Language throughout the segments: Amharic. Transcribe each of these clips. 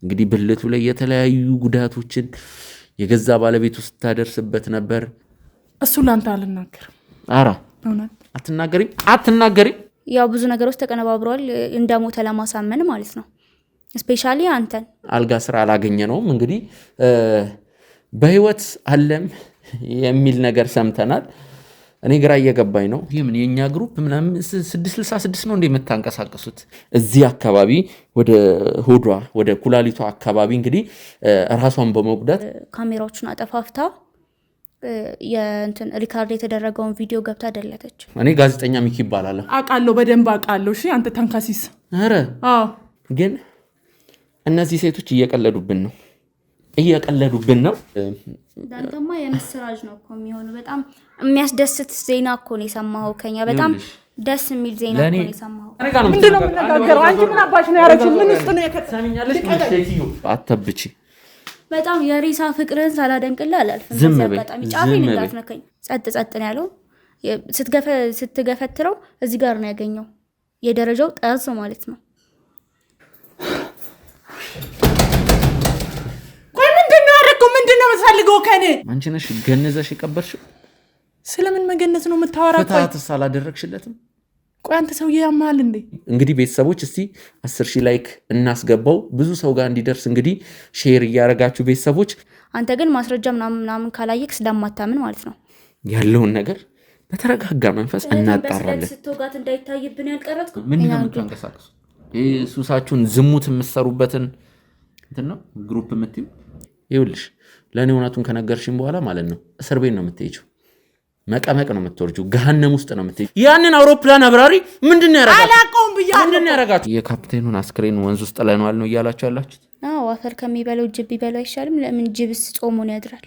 እንግዲህ ብልቱ ላይ የተለያዩ ጉዳቶችን የገዛ ባለቤቱ ስታደርስበት ነበር። እሱ ላንተ አልናገር። አራ አትናገሪም። ያው ብዙ ነገሮች ተቀነባብረዋል እንደሞተ ለማሳመን ማለት ነው። ስፔሻሊ አንተን አልጋ ስራ አላገኘ ነውም እንግዲህ በህይወት አለም የሚል ነገር ሰምተናል። እኔ ግራ እየገባኝ ነው። ምን የኛ ግሩፕ ምናምን 666 ነው እንደምታንቀሳቀሱት እዚህ አካባቢ ወደ ሆዷ ወደ ኩላሊቷ አካባቢ እንግዲህ ራሷን በመጉዳት ካሜራዎቹን አጠፋፍታ የእንትን ሪካርድ የተደረገውን ቪዲዮ ገብታ ደለተች። እኔ ጋዜጠኛ ሚኪ ይባላል አቃለው በደንብ አቃለው። እሺ አንተ ተንካሲስ። አረ ግን እነዚህ ሴቶች እየቀለዱብን ነው። ዳንተማ የምስራጅ ነው እኮ የሚሆነው። በጣም የሚያስደስት ዜና እኮ ነው የሰማኸው ከኛ። በጣም ደስ የሚል ዜና እኮ ነው የሰማኸው። ምንድነው የምንነጋገረው? አንቺ ምን አባሽ ነው ያረችው? ምን ውስጥ ነው የከተሰሚኛለሽ? አትብቺ። በጣም የሪሳ ፍቅርን ሳላደንቅልህ አላልፍም። በጣም ጫፌን እንዳትነከኝ። ጸጥ ነው ያለው። ስትገፈትረው እዚህ ጋር ነው ያገኘው። የደረጃው ጠርዝ ማለት ነው። ምንድነው የምትፈልገው ከኔ? አንቺ ነሽ ገነዘሽ የቀበርሽው። ስለምን መገነዝ ነው የምታወራው? ፍታትስ አላደረግሽለትም? ቆይ አንተ ሰውዬ ያማል እንዴ? እንግዲህ ቤተሰቦች እስቲ 10,000 ላይክ እናስገባው ብዙ ሰው ጋር እንዲደርስ እንግዲህ ሼር እያደረጋችሁ ቤተሰቦች። አንተ ግን ማስረጃ ምናምን ካላየክ ስለማታምን ማለት ነው ያለውን ነገር በተረጋጋ መንፈስ እናጣራለን። ስትወጋት እንዳይታይብን ያልቀረጥኩ ምንድነው የምታንቀሳቅሱ? ሱሳችሁን ዝሙት የምትሰሩበትን እንትን ነው ግሩፕ የምትይው። ይኸውልሽ ለእኔ እውነቱን ከነገርሽኝ በኋላ ማለት ነው እስር ቤት ነው የምትሄጂው። መቀመቅ ነው የምትወርጂው። ገሃነም ውስጥ ነው የምትሄጂው። ያንን አውሮፕላን አብራሪ ምንድነው ያረጋችሁ? አላውቀውም ብያለሁ። ምንድነው ያረጋችሁ? የካፕቴኑን አስክሬን ወንዝ ውስጥ ለነዋል ነው እያላችሁ ያላችሁት? አዎ አፈር ከሚበላው ጅብ ቢበላው አይሻልም? ለምን ጅብስ ጾሙን ያድራል?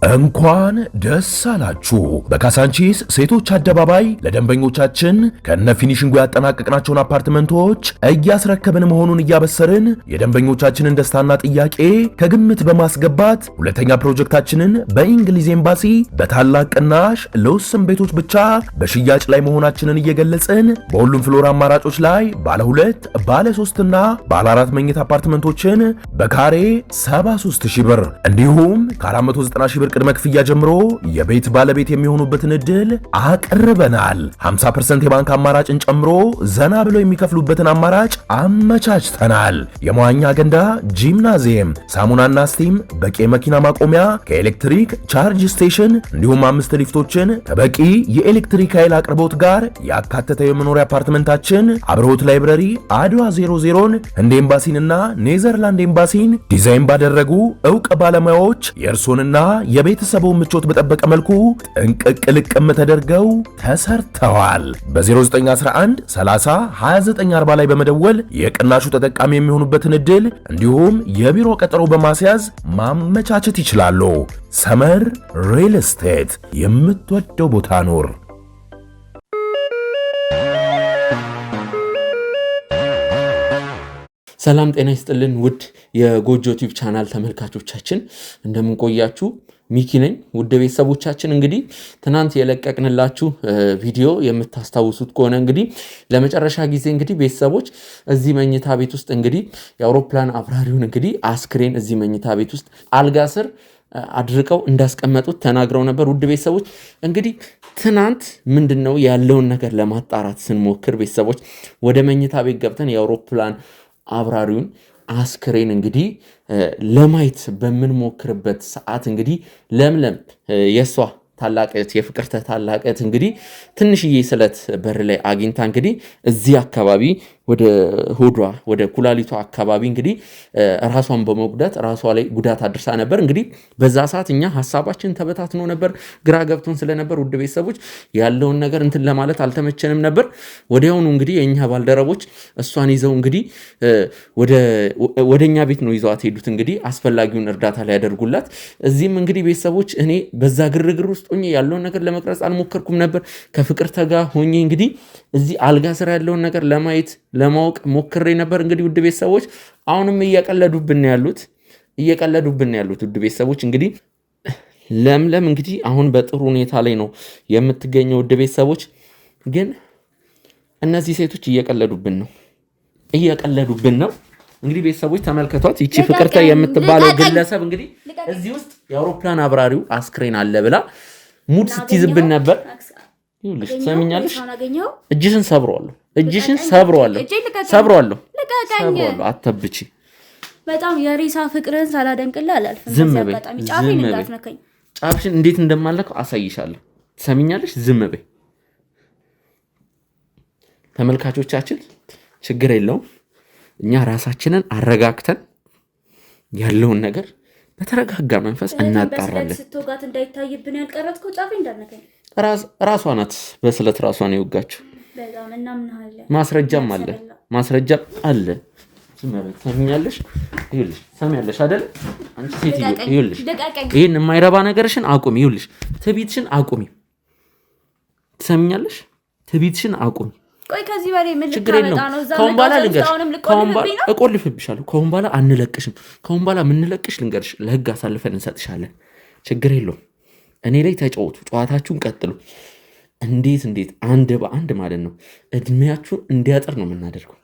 እንኳን ደስ አላችሁ። በካሳንቺስ ሴቶች አደባባይ ለደንበኞቻችን ከነ ፊኒሺንጉ ያጠናቀቅናቸውን አፓርትመንቶች እያስረከብን መሆኑን እያበሰርን የደንበኞቻችንን ደስታና ጥያቄ ከግምት በማስገባት ሁለተኛ ፕሮጀክታችንን በእንግሊዝ ኤምባሲ በታላቅ ቅናሽ ለውስን ቤቶች ብቻ በሽያጭ ላይ መሆናችንን እየገለጽን በሁሉም ፍሎር አማራጮች ላይ ባለ 2 ባለ 3 እና ባለ 4 መኝታ አፓርትመንቶችን በካሬ 73000 ብር እንዲሁም ከ490,000 ብር ቅድመ ክፍያ ጀምሮ የቤት ባለቤት የሚሆኑበትን እድል አቅርበናል። 50% የባንክ አማራጭን ጨምሮ ዘና ብለው የሚከፍሉበትን አማራጭ አመቻችተናል። የመዋኛ ገንዳ፣ ጂምናዚየም፣ ሳሙናና ስቲም፣ በቂ መኪና ማቆሚያ፣ ከኤሌክትሪክ ቻርጅ ስቴሽን እንዲሁም 5 ሊፍቶችን ከበቂ የኤሌክትሪክ ኃይል አቅርቦት ጋር ያካተተ የመኖሪያ አፓርትመንታችን አብርሆት ላይብረሪ፣ አድዋ 00ን፣ ህንድ ኤምባሲንና ኔዘርላንድ ኤምባሲን ዲዛይን ባደረጉ ዕውቅ ባለሙያዎች የእርሶንና የቤተሰቡን ምቾት በጠበቀ መልኩ ጥንቅቅ ልቅም ተደርገው ተሰርተዋል። በ0911 30 2940 ላይ በመደወል የቅናሹ ተጠቃሚ የሚሆኑበትን እድል እንዲሁም የቢሮ ቀጠሮ በማስያዝ ማመቻቸት ይችላሉ። ሰመር ሪል ስቴት፣ የምትወደው ቦታ ኖር። ሰላም ጤና ይስጥልን ውድ የጎጆ ቲዩብ ቻናል ተመልካቾቻችን እንደምን ቆያችሁ? ሚኪ ነኝ። ውድ ቤተሰቦቻችን እንግዲህ ትናንት የለቀቅንላችሁ ቪዲዮ የምታስታውሱት ከሆነ እንግዲህ ለመጨረሻ ጊዜ እንግዲህ ቤተሰቦች እዚህ መኝታ ቤት ውስጥ እንግዲህ የአውሮፕላን አብራሪውን እንግዲህ አስክሬን እዚህ መኝታ ቤት ውስጥ አልጋ ስር አድርቀው እንዳስቀመጡት ተናግረው ነበር። ውድ ቤተሰቦች እንግዲህ ትናንት ምንድነው ያለውን ነገር ለማጣራት ስንሞክር ቤተሰቦች ወደ መኝታ ቤት ገብተን የአውሮፕላን አብራሪውን አስክሬን እንግዲህ ለማየት በምንሞክርበት ሰዓት እንግዲህ ለምለም የሷ ታላቀት የፍቅርተ ታላቀት እንግዲህ ትንሽዬ ስለት በር ላይ አግኝታ እንግዲህ እዚህ አካባቢ ወደ ሆዷ ወደ ኩላሊቷ አካባቢ እንግዲህ ራሷን በመጉዳት ራሷ ላይ ጉዳት አድርሳ ነበር። እንግዲህ በዛ ሰዓት እኛ ሐሳባችን ተበታትኖ ነበር፣ ግራ ገብቶን ስለነበር ውድ ቤተሰቦች ያለውን ነገር እንትን ለማለት አልተመቸንም ነበር። ወዲያውኑ እንግዲህ የኛ ባልደረቦች እሷን ይዘው እንግዲህ ወደኛ ቤት ነው ይዘዋት ሄዱት። እንግዲህ አስፈላጊውን እርዳታ ሊያደርጉላት። እዚህም እንግዲህ ቤተሰቦች እኔ በዛ ግርግር ውስጥ ሆኜ ያለውን ነገር ለመቅረጽ አልሞከርኩም ነበር። ከፍቅርተ ጋር ሆኜ እንግዲህ እዚህ አልጋ ስራ ያለውን ነገር ለማወቅ ሞክሬ ነበር። እንግዲህ ውድ ቤተሰቦች አሁንም እየቀለዱብን ያሉት ውድ ቤተሰቦች እንግዲህ ለምለም እንግዲህ አሁን በጥሩ ሁኔታ ላይ ነው የምትገኘው። ውድ ቤተሰቦች ግን እነዚህ ሴቶች እየቀለዱብን ነው። እንግዲህ ቤተሰቦች ተመልከቷት። ይቺ ፍቅርተ የምትባለው ግለሰብ እንግዲህ እዚህ ውስጥ የአውሮፕላን አብራሪው አስክሬን አለ ብላ ሙድ ስትይዝብን ነበር። ይኸውልሽ ትሰሚኛለሽ? እጅሽን ሰብረዋለሁ። አተብቺ በጣም የሬሳ ፍቅርን ሳላደንቅልህ አላልፍም። ዝም በይ። ጫፍሽን እንዴት እንደማለከው አሳይሻለሁ። ትሰሚኛለሽ? ዝም በይ። ተመልካቾቻችን ችግር የለውም። እኛ ራሳችንን አረጋግተን ያለውን ነገር በተረጋጋ መንፈስ እናጣራለን። ስትወጋት እንዳይታይብን ያልቀረጥከው ጫፍ እንዳልነከኝ ራሷ ናት በስለት ራሷን የወጋችው። በጣም እናምናለን። ማስረጃም አለ። ሰሚያለሽ? ይኸውልሽ ሰሚያለሽ አይደል? አንቺ ሴትዮ ይኸውልሽ ይሄን የማይረባ ነገርሽን አቁሚ። ይኸውልሽ ትዕቢትሽን አቁሚ። ትሰሚኛለሽ? ትዕቢትሽን አቁሚ። ቆይ ከዚህ በላይ ምን ልታመጣ ነው? ከአሁን በኋላ እቆልፍብሻለሁ። ከአሁን በኋላ አንለቅሽም። ከአሁን በኋላ የምንለቅሽ ልንገርሽ፣ ለህግ አሳልፈን እንሰጥሻለን። ችግር የለውም። እኔ ላይ ተጫወቱ፣ ጨዋታችሁን ቀጥሉ። እንዴት አንድ በአንድ ማለት ነው እድሜያችሁን እንዲያጥር ነው የምናደርገው።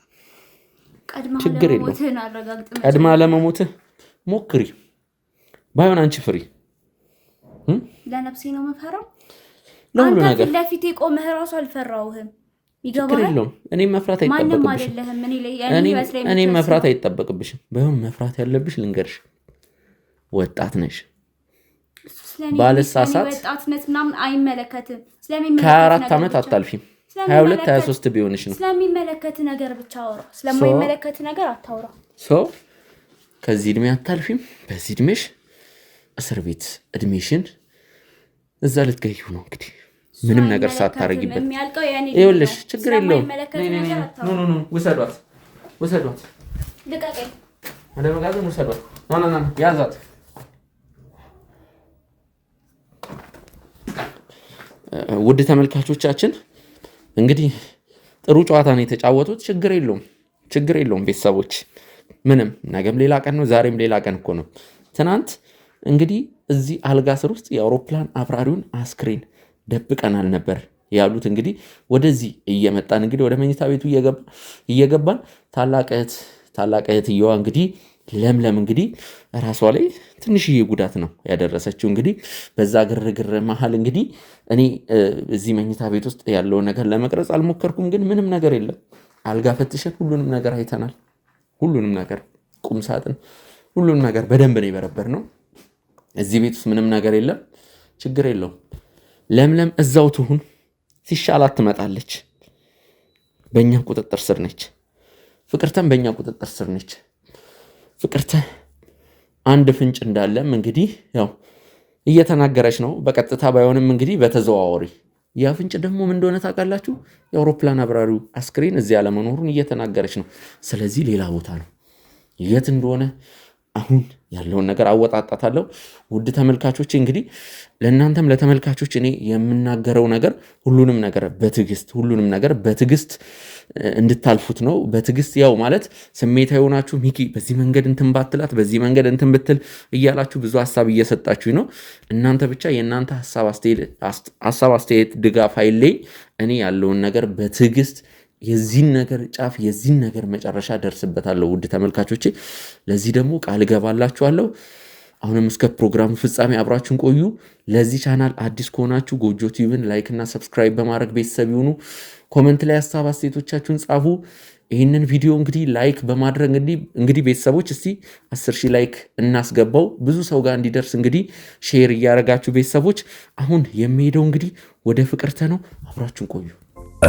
ችግር የለውም። ቀድማ ለመሞትህ ሞክሪ፣ ባይሆን አንቺ ፍሪ። ለነፍሴ ነው መፈራው። ለሁሉ ነገር አንተ ለፊቴ ቆመህ ራሱ አልፈራውህም። ችግር የለውም። እኔም መፍራት አይጠበቅብሽም። ባይሆን መፍራት ያለብሽ ልንገርሽ፣ ወጣት ነሽ። ባለሳሳት ወጣትነት ምናምን አይመለከትም። ከ4 ዓመት አታልፊም። 22 23 ቢሆንሽ ነው። ስለሚመለከት ነገር ብቻ አውራ፣ ስለማይመለከት ነገር አታውራ። ከዚህ እድሜ አታልፊም። በዚህ እድሜሽ እስር ቤት እድሜሽን እዛ ልትገይው ነው እንግዲህ ምንም ነገር ሳታረጊበት። ይኸውልሽ ችግር የለውም። ውሰዷት። ልቀቀኝ። ወደ መጋዘን ውሰዷት። ና ያዛት። ውድ ተመልካቾቻችን እንግዲህ ጥሩ ጨዋታ ነው የተጫወቱት። ችግር የለውም ቤተሰቦች። ምንም ነገም ሌላ ቀን ነው፣ ዛሬም ሌላ ቀን እኮ ነው። ትናንት እንግዲህ እዚህ አልጋ ስር ውስጥ የአውሮፕላን አብራሪውን አስክሬን ደብቀናል ነበር ያሉት። እንግዲህ ወደዚህ እየመጣን እንግዲህ ወደ መኝታ ቤቱ እየገባን ታላቅ እህትየዋ እንግዲህ ለምለም እንግዲህ ራሷ ላይ ትንሽዬ ጉዳት ነው ያደረሰችው። እንግዲህ በዛ ግርግር መሀል እንግዲህ እኔ እዚህ መኝታ ቤት ውስጥ ያለውን ነገር ለመቅረጽ አልሞከርኩም፣ ግን ምንም ነገር የለም። አልጋ ፈትሸን ሁሉንም ነገር አይተናል። ሁሉንም ነገር ቁም ሳጥን፣ ሁሉንም ነገር በደንብ ነው የበረበርነው። እዚህ ቤት ውስጥ ምንም ነገር የለም። ችግር የለውም። ለምለም እዛው ትሁን፣ ሲሻላት ትመጣለች። በእኛ ቁጥጥር ስር ነች። ፍቅርተን በእኛ ቁጥጥር ስር ነች። ፍቅርተ አንድ ፍንጭ እንዳለም እንግዲህ ያው እየተናገረች ነው። በቀጥታ ባይሆንም እንግዲህ በተዘዋዋሪ ያ ፍንጭ ደግሞ ምን እንደሆነ ታውቃላችሁ? የአውሮፕላን አብራሪው አስክሬን እዚህ አለመኖሩን እየተናገረች ነው። ስለዚህ ሌላ ቦታ ነው። የት እንደሆነ አሁን ያለውን ነገር አወጣጣታለሁ። ውድ ተመልካቾች እንግዲህ ለእናንተም ለተመልካቾች እኔ የምናገረው ነገር ሁሉንም ነገር በትዕግስት እንድታልፉት ነው። በትዕግስት ያው ማለት ስሜታዊ ሆናችሁ ሚኪ በዚህ መንገድ እንትን ባትላት በዚህ መንገድ እንትን ብትል እያላችሁ ብዙ ሀሳብ እየሰጣችሁ ነው። እናንተ ብቻ የእናንተ ሀሳብ አስተያየት ድጋፍ አይለይ። እኔ ያለውን ነገር በትዕግስት የዚህን ነገር ጫፍ የዚህን ነገር መጨረሻ ደርስበታለሁ። ውድ ተመልካቾቼ ለዚህ ደግሞ ቃል እገባላችኋለሁ። አሁንም እስከ ፕሮግራሙ ፍጻሜ አብራችሁን ቆዩ። ለዚህ ቻናል አዲስ ከሆናችሁ ጎጆ ቲቪን ላይክ እና ሰብስክራይብ በማድረግ ቤተሰብ ይሁኑ። ኮመንት ላይ ሀሳብ አስተያየቶቻችሁን ጻፉ። ይህንን ቪዲዮ እንግዲህ ላይክ በማድረግ እንግዲህ ቤተሰቦች እስቲ 10,000 ላይክ እናስገባው፣ ብዙ ሰው ጋር እንዲደርስ እንግዲህ ሼር እያደረጋችሁ ቤተሰቦች። አሁን የሚሄደው እንግዲህ ወደ ፍቅርተ ነው። አብራችሁን ቆዩ።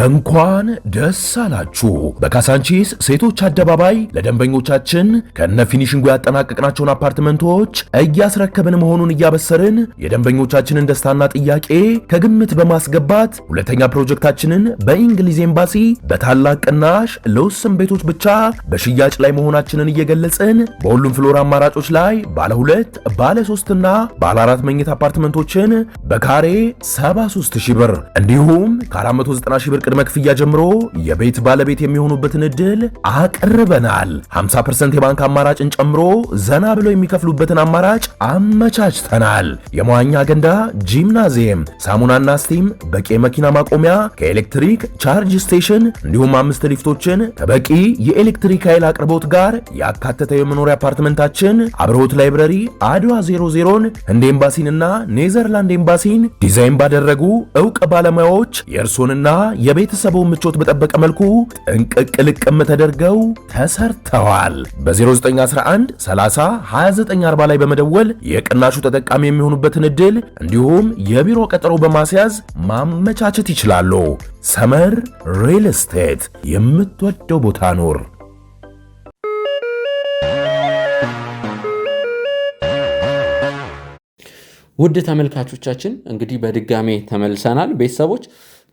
እንኳን ደስ አላችሁ! በካሳንቺስ ሴቶች አደባባይ ለደንበኞቻችን ከነ ፊኒሽንጉ ያጠናቀቅናቸውን አፓርትመንቶች እያስረከብን መሆኑን እያበሰርን የደንበኞቻችንን ደስታና ጥያቄ ከግምት በማስገባት ሁለተኛ ፕሮጀክታችንን በእንግሊዝ ኤምባሲ በታላቅ ቅናሽ ለውስን ቤቶች ብቻ በሽያጭ ላይ መሆናችንን እየገለጽን በሁሉም ፍሎር አማራጮች ላይ ባለ 2፣ ባለ 3 እና ባለ 4 መኝታ አፓርትመንቶችን በካሬ 73,000 ብር እንዲሁም ከ490,000 ብር ቅድመ ክፍያ ጀምሮ የቤት ባለቤት የሚሆኑበትን እድል አቅርበናል። 50% የባንክ አማራጭን ጨምሮ ዘና ብለው የሚከፍሉበትን አማራጭ አመቻችተናል። የመዋኛ ገንዳ፣ ጂምናዚየም፣ ሳሙናና ስቲም፣ በቂ መኪና ማቆሚያ ከኤሌክትሪክ ቻርጅ ስቴሽን እንዲሁም 5 ሊፍቶችን ከበቂ የኤሌክትሪክ ኃይል አቅርቦት ጋር ያካተተ የመኖሪያ አፓርትመንታችን አብርሆት ላይብረሪ አድዋ 00ን ህንድ ኤምባሲንና ኔዘርላንድ ኤምባሲን ዲዛይን ባደረጉ ዕውቅ ባለሙያዎች የእርሶንና የቤተሰቡን ምቾት በጠበቀ መልኩ ጥንቅቅ ልቅም ተደርገው ተሰርተዋል። በ0911 30 2940 ላይ በመደወል የቅናሹ ተጠቃሚ የሚሆኑበትን እድል እንዲሁም የቢሮ ቀጠሮ በማስያዝ ማመቻቸት ይችላሉ። ሰመር ሪል ስቴት፣ የምትወደው ቦታ ኑር። ውድ ተመልካቾቻችን እንግዲህ በድጋሜ ተመልሰናል። ቤተሰቦች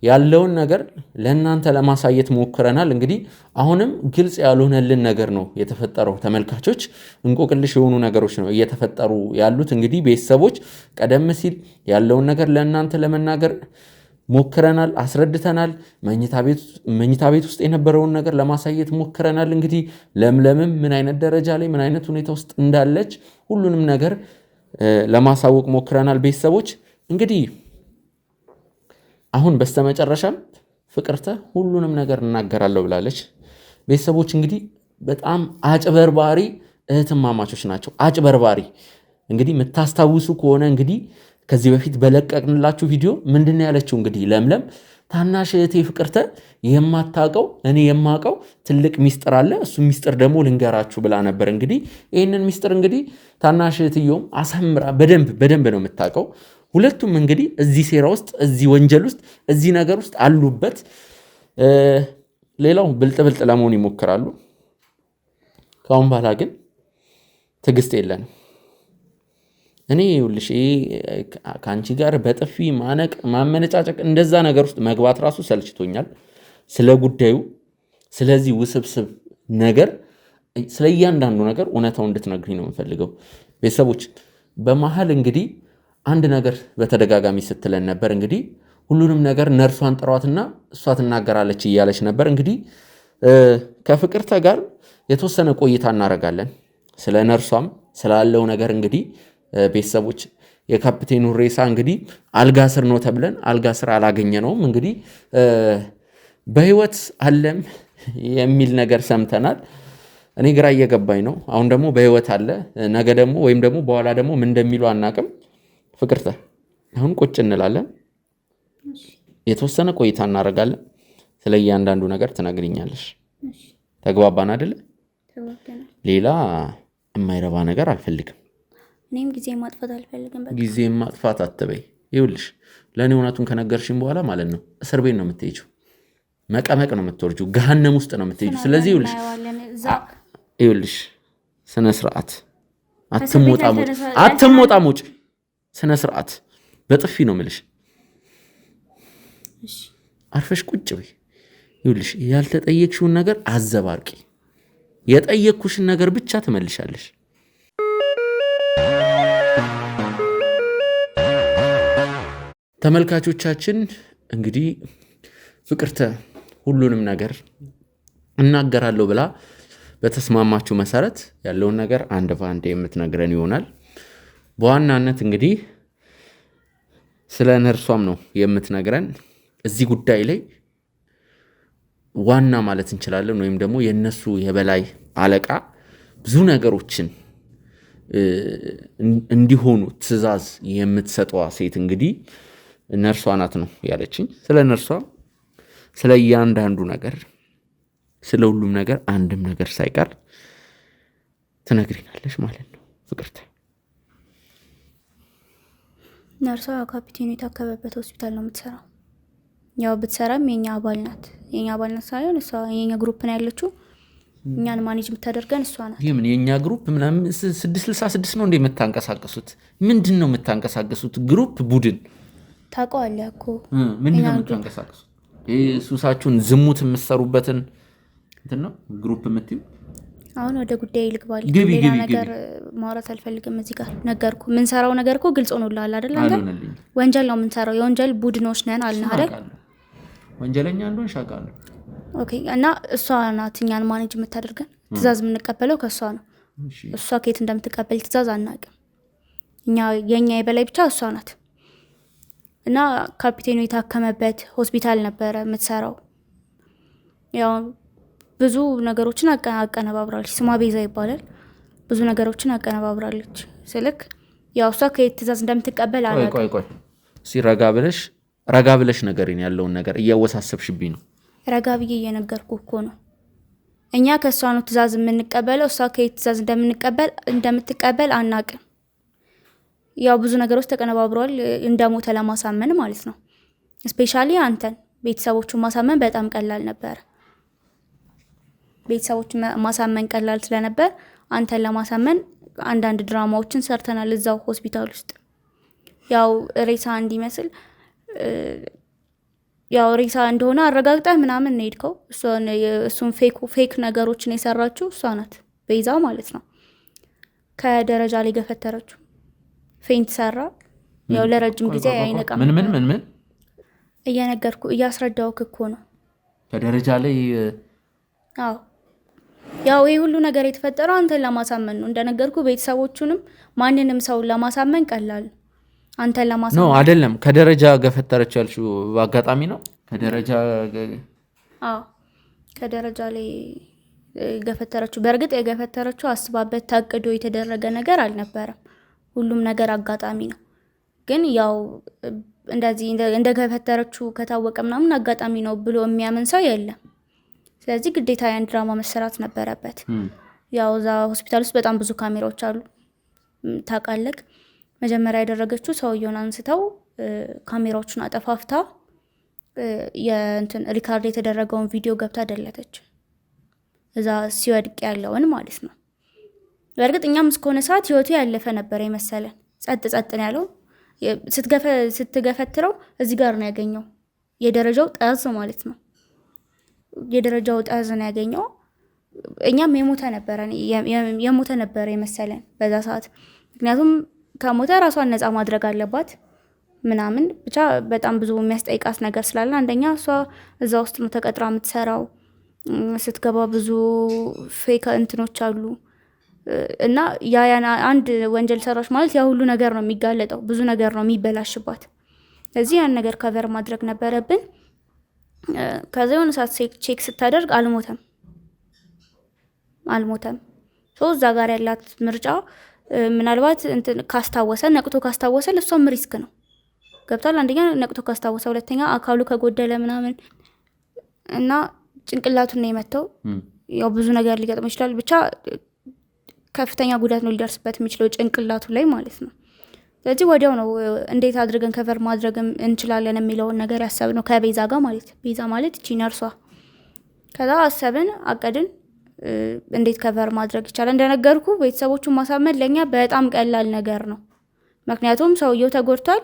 ያለውን ነገር ለእናንተ ለማሳየት ሞክረናል። እንግዲህ አሁንም ግልጽ ያልሆነልን ነገር ነው የተፈጠረው። ተመልካቾች እንቆቅልሽ የሆኑ ነገሮች ነው እየተፈጠሩ ያሉት። እንግዲህ ቤተሰቦች ቀደም ሲል ያለውን ነገር ለእናንተ ለመናገር ሞክረናል፣ አስረድተናል። መኝታ ቤት ውስጥ የነበረውን ነገር ለማሳየት ሞክረናል። እንግዲህ ለምለምም ምን አይነት ደረጃ ላይ ምን አይነት ሁኔታ ውስጥ እንዳለች ሁሉንም ነገር ለማሳወቅ ሞክረናል። ቤተሰቦች እንግዲህ አሁን በስተመጨረሻም ፍቅርተ ሁሉንም ነገር እናገራለሁ ብላለች። ቤተሰቦች እንግዲህ በጣም አጭበርባሪ እህትማማቾች ናቸው። አጭበርባሪ እንግዲህ የምታስታውሱ ከሆነ እንግዲህ ከዚህ በፊት በለቀቅንላችሁ ቪዲዮ ምንድን ያለችው እንግዲህ ለምለም ታናሽ እህቴ ፍቅርተ የማታውቀው እኔ የማውቀው ትልቅ ሚስጥር አለ፣ እሱ ሚስጥር ደግሞ ልንገራችሁ ብላ ነበር። እንግዲህ ይህንን ሚስጥር እንግዲህ ታናሽ እህትየውም አሳምራ በደንብ ነው የምታውቀው። ሁለቱም እንግዲህ እዚህ ሴራ ውስጥ እዚህ ወንጀል ውስጥ እዚህ ነገር ውስጥ አሉበት። ሌላው ብልጥ ለመሆን ይሞክራሉ። ከአሁን በኋላ ግን ትዕግስት የለንም። እኔ ይኸውልሽ ከአንቺ ጋር በጥፊ ማነቅ ማመነጫጨቅ እንደዛ ነገር ውስጥ መግባት ራሱ ሰልችቶኛል። ስለ ጉዳዩ ስለዚህ ውስብስብ ነገር ስለ እያንዳንዱ ነገር እውነታው እንድትነግሪኝ ነው የምፈልገው። ቤተሰቦች በመሀል እንግዲህ አንድ ነገር በተደጋጋሚ ስትለን ነበር። እንግዲህ ሁሉንም ነገር ነርሷን ጥሯትና እሷ ትናገራለች እያለች ነበር። እንግዲህ ከፍቅርተ ጋር የተወሰነ ቆይታ እናደርጋለን። ስለ ነርሷም ስላለው ነገር እንግዲህ ቤተሰቦች የካፕቴኑ ሬሳ እንግዲህ አልጋ ስር ነው ተብለን አልጋ ስር አላገኘነውም። እንግዲህ በህይወት አለም የሚል ነገር ሰምተናል። እኔ ግራ እየገባኝ ነው። አሁን ደግሞ በህይወት አለ፣ ነገ ደግሞ ወይም ደግሞ በኋላ ደግሞ ምን እንደሚሉ አናቅም። ፍቅርተ አሁን ቁጭ እንላለን፣ የተወሰነ ቆይታ እናደርጋለን። ስለ እያንዳንዱ ነገር ትነግሪኛለሽ። ተግባባን አይደለ? ሌላ የማይረባ ነገር አልፈልግም። እኔም ጊዜ ማጥፋት አልፈልግም። ጊዜ ማጥፋት አትበይ። ይኸውልሽ ለእኔ እውነቱን ከነገርሽኝ በኋላ ማለት ነው እስር ቤት ነው የምትሄጂው፣ መቀመቅ ነው የምትወርጂው፣ ገሃነም ውስጥ ነው የምትሄጂው። ስለዚህ ይኸውልሽ ስነ ስርዓት፣ አትሞጣሞጭ፣ ስነ ስርዓት። በጥፊ ነው የምልሽ። አርፈሽ ቁጭ በይ። ይኸውልሽ ያልተጠየቅሽውን ነገር አዘባርቂ፣ የጠየቅኩሽን ነገር ብቻ ትመልሻለሽ። ተመልካቾቻችን እንግዲህ ፍቅርተ ሁሉንም ነገር እናገራለሁ ብላ በተስማማችሁ መሰረት ያለውን ነገር አንድ በአንድ የምትነግረን ይሆናል። በዋናነት እንግዲህ ስለ ነርሷም ነው የምትነግረን። እዚህ ጉዳይ ላይ ዋና ማለት እንችላለን ወይም ደግሞ የነሱ የበላይ አለቃ ብዙ ነገሮችን እንዲሆኑ ትዕዛዝ የምትሰጠዋ ሴት እንግዲህ ነርሷ ናት ነው ያለችኝ። ስለ ነርሷ ስለ እያንዳንዱ ነገር ስለ ሁሉም ነገር አንድም ነገር ሳይቀር ትነግሪናለሽ ማለት ነው ፍቅርተ። ነርሷ ካፒቴኑ የታከበበት ሆስፒታል ነው የምትሰራው። ያው ብትሰራም የኛ አባል ናት ሳይሆን እሷ የኛ ግሩፕ ነው ያለችው። እኛን ማኔጅ የምታደርገን እሷ ናት። ይሄ ምን የኛ ግሩፕ ምናምን 666 ነው እንደ የምታንቀሳቀሱት? ምንድን ነው የምታንቀሳቀሱት? ግሩፕ ቡድን ታውቀዋለህ እኮ ምንድን ነው የምታንቀሳቀሱት? ሱሳችሁን ዝሙት የምትሰሩበትን እንትን ነው ግሩፕ የምትይው። አሁን ወደ ጉዳይ ልግባል። ሌላ ነገር ማውራት አልፈልግም። እዚህ ጋር ነገርኩ። የምንሰራው ነገር እኮ ግልጽ ሆኖልሃል አይደል? አንተ ወንጀል ነው የምንሰራው፣ የወንጀል ቡድኖች ነን አልን አይደል? ወንጀለኛ እንደሆን ሻቃለሁ። ኦኬ። እና እሷ ናት እኛን ማኔጅ የምታደርገን፣ ትእዛዝ የምንቀበለው ከእሷ ነው። እሷ ከየት እንደምትቀበል ትእዛዝ አናውቅም። የእኛ የበላይ ብቻ እሷ ናት። እና ካፒቴኑ የታከመበት ሆስፒታል ነበረ የምትሰራው። ያው ብዙ ነገሮችን አቀነባብራለች። ስሟ ቤዛ ይባላል። ብዙ ነገሮችን አቀነባብራለች። ስልክ ያው እሷ ከየት ትእዛዝ እንደምትቀበል አናውቅም። ቆይ ረጋ ብለሽ ነገርን ያለውን ነገር እያወሳሰብሽብኝ ነው። ረጋ ብዬ እየነገርኩ እኮ ነው። እኛ ከእሷ ነው ትእዛዝ የምንቀበለው። እሷ ከየት ትእዛዝ እንደምትቀበል አናውቅም። ያው ብዙ ነገሮች ተቀነባብረዋል፣ እንደሞተ ለማሳመን ማለት ነው። ስፔሻሊ አንተን ቤተሰቦቹን ማሳመን በጣም ቀላል ነበር። ቤተሰቦቹን ማሳመን ቀላል ስለነበር አንተን ለማሳመን አንዳንድ ድራማዎችን ሰርተናል እዛው ሆስፒታል ውስጥ። ያው ሬሳ እንዲመስል ያው ሬሳ እንደሆነ አረጋግጠህ ምናምን ነው ሄድከው። እሱን ፌክ ነገሮችን የሰራችው እሷ ናት፣ ቤዛ ማለት ነው። ከደረጃ ላይ ገፈተረችው። ፌንት ሰራ። ያው ለረጅም ጊዜ አይነቃም። ምን እየነገርኩ እያስረዳውክ እኮ ነው። ከደረጃ ላይ አዎ። ያው ይሄ ሁሉ ነገር የተፈጠረው አንተን ለማሳመን ነው። እንደነገርኩ ቤተሰቦቹንም ማንንም ሰው ለማሳመን ቀላል ነው። አንተን ለማሳመን ነው አይደለም። ከደረጃ ገፈተረች ያልሽው በአጋጣሚ ነው? ከደረጃ ላይ ገፈተረችው። በእርግጥ የገፈተረችው አስባበት ታቅዶ የተደረገ ነገር አልነበረም። ሁሉም ነገር አጋጣሚ ነው። ግን ያው እንደዚህ እንደገፈተረችው ከታወቀ ምናምን አጋጣሚ ነው ብሎ የሚያምን ሰው የለም። ስለዚህ ግዴታ ያን ድራማ መሰራት ነበረበት። ያው እዛ ሆስፒታል ውስጥ በጣም ብዙ ካሜራዎች አሉ ታውቃለህ። መጀመሪያ ያደረገችው ሰውየውን አንስተው ካሜራዎቹን አጠፋፍታ የእንትን ሪካርድ የተደረገውን ቪዲዮ ገብታ ደለተች። እዛ ሲወድቅ ያለውን ማለት ነው። በእርግጥ እኛም እስከሆነ ሰዓት ህይወቱ ያለፈ ነበር የመሰለን። ጸጥ ነው ያለው። ስትገፈትረው እዚህ ጋር ነው ያገኘው። የደረጃው ጠርዝ ማለት ነው። የደረጃው ጠርዝ ነው ያገኘው። እኛም የሞተ ነበር የመሰለን በዛ ሰዓት። ምክንያቱም ከሞተ ራሷን ነፃ ማድረግ አለባት ምናምን ብቻ በጣም ብዙ የሚያስጠይቃት ነገር ስላለ፣ አንደኛ እሷ እዛ ውስጥ ነው ተቀጥራ የምትሰራው። ስትገባ ብዙ ፌክ እንትኖች አሉ እና ያን አንድ ወንጀል ሰራች ማለት ያ ሁሉ ነገር ነው የሚጋለጠው፣ ብዙ ነገር ነው የሚበላሽባት። ስለዚህ ያን ነገር ከቨር ማድረግ ነበረብን። ከዛ የሆነ ሰዓት ቼክ ስታደርግ አልሞተም። እዛ ጋር ያላት ምርጫ ምናልባት ካስታወሰ ነቅቶ ካስታወሰ ለሷም ሪስክ ነው ገብቷል። አንደኛ ነቅቶ ካስታወሰ፣ ሁለተኛ አካሉ ከጎደለ ምናምን እና ጭንቅላቱን ነው የመተው። ያው ብዙ ነገር ሊገጥመው ይችላል። ብቻ ከፍተኛ ጉዳት ነው ሊደርስበት የሚችለው ጭንቅላቱ ላይ ማለት ነው። ስለዚህ ወዲያው ነው እንዴት አድርገን ከቨር ማድረግ እንችላለን የሚለውን ነገር ያሰብነው ከቤዛ ጋር ማለት። ቤዛ ማለት እቺ ነርሷ። ከዛ አሰብን፣ አቀድን እንዴት ከቨር ማድረግ ይቻላል። እንደነገርኩ ቤተሰቦቹን ማሳመን ለኛ በጣም ቀላል ነገር ነው። ምክንያቱም ሰውየው ተጎድቷል፣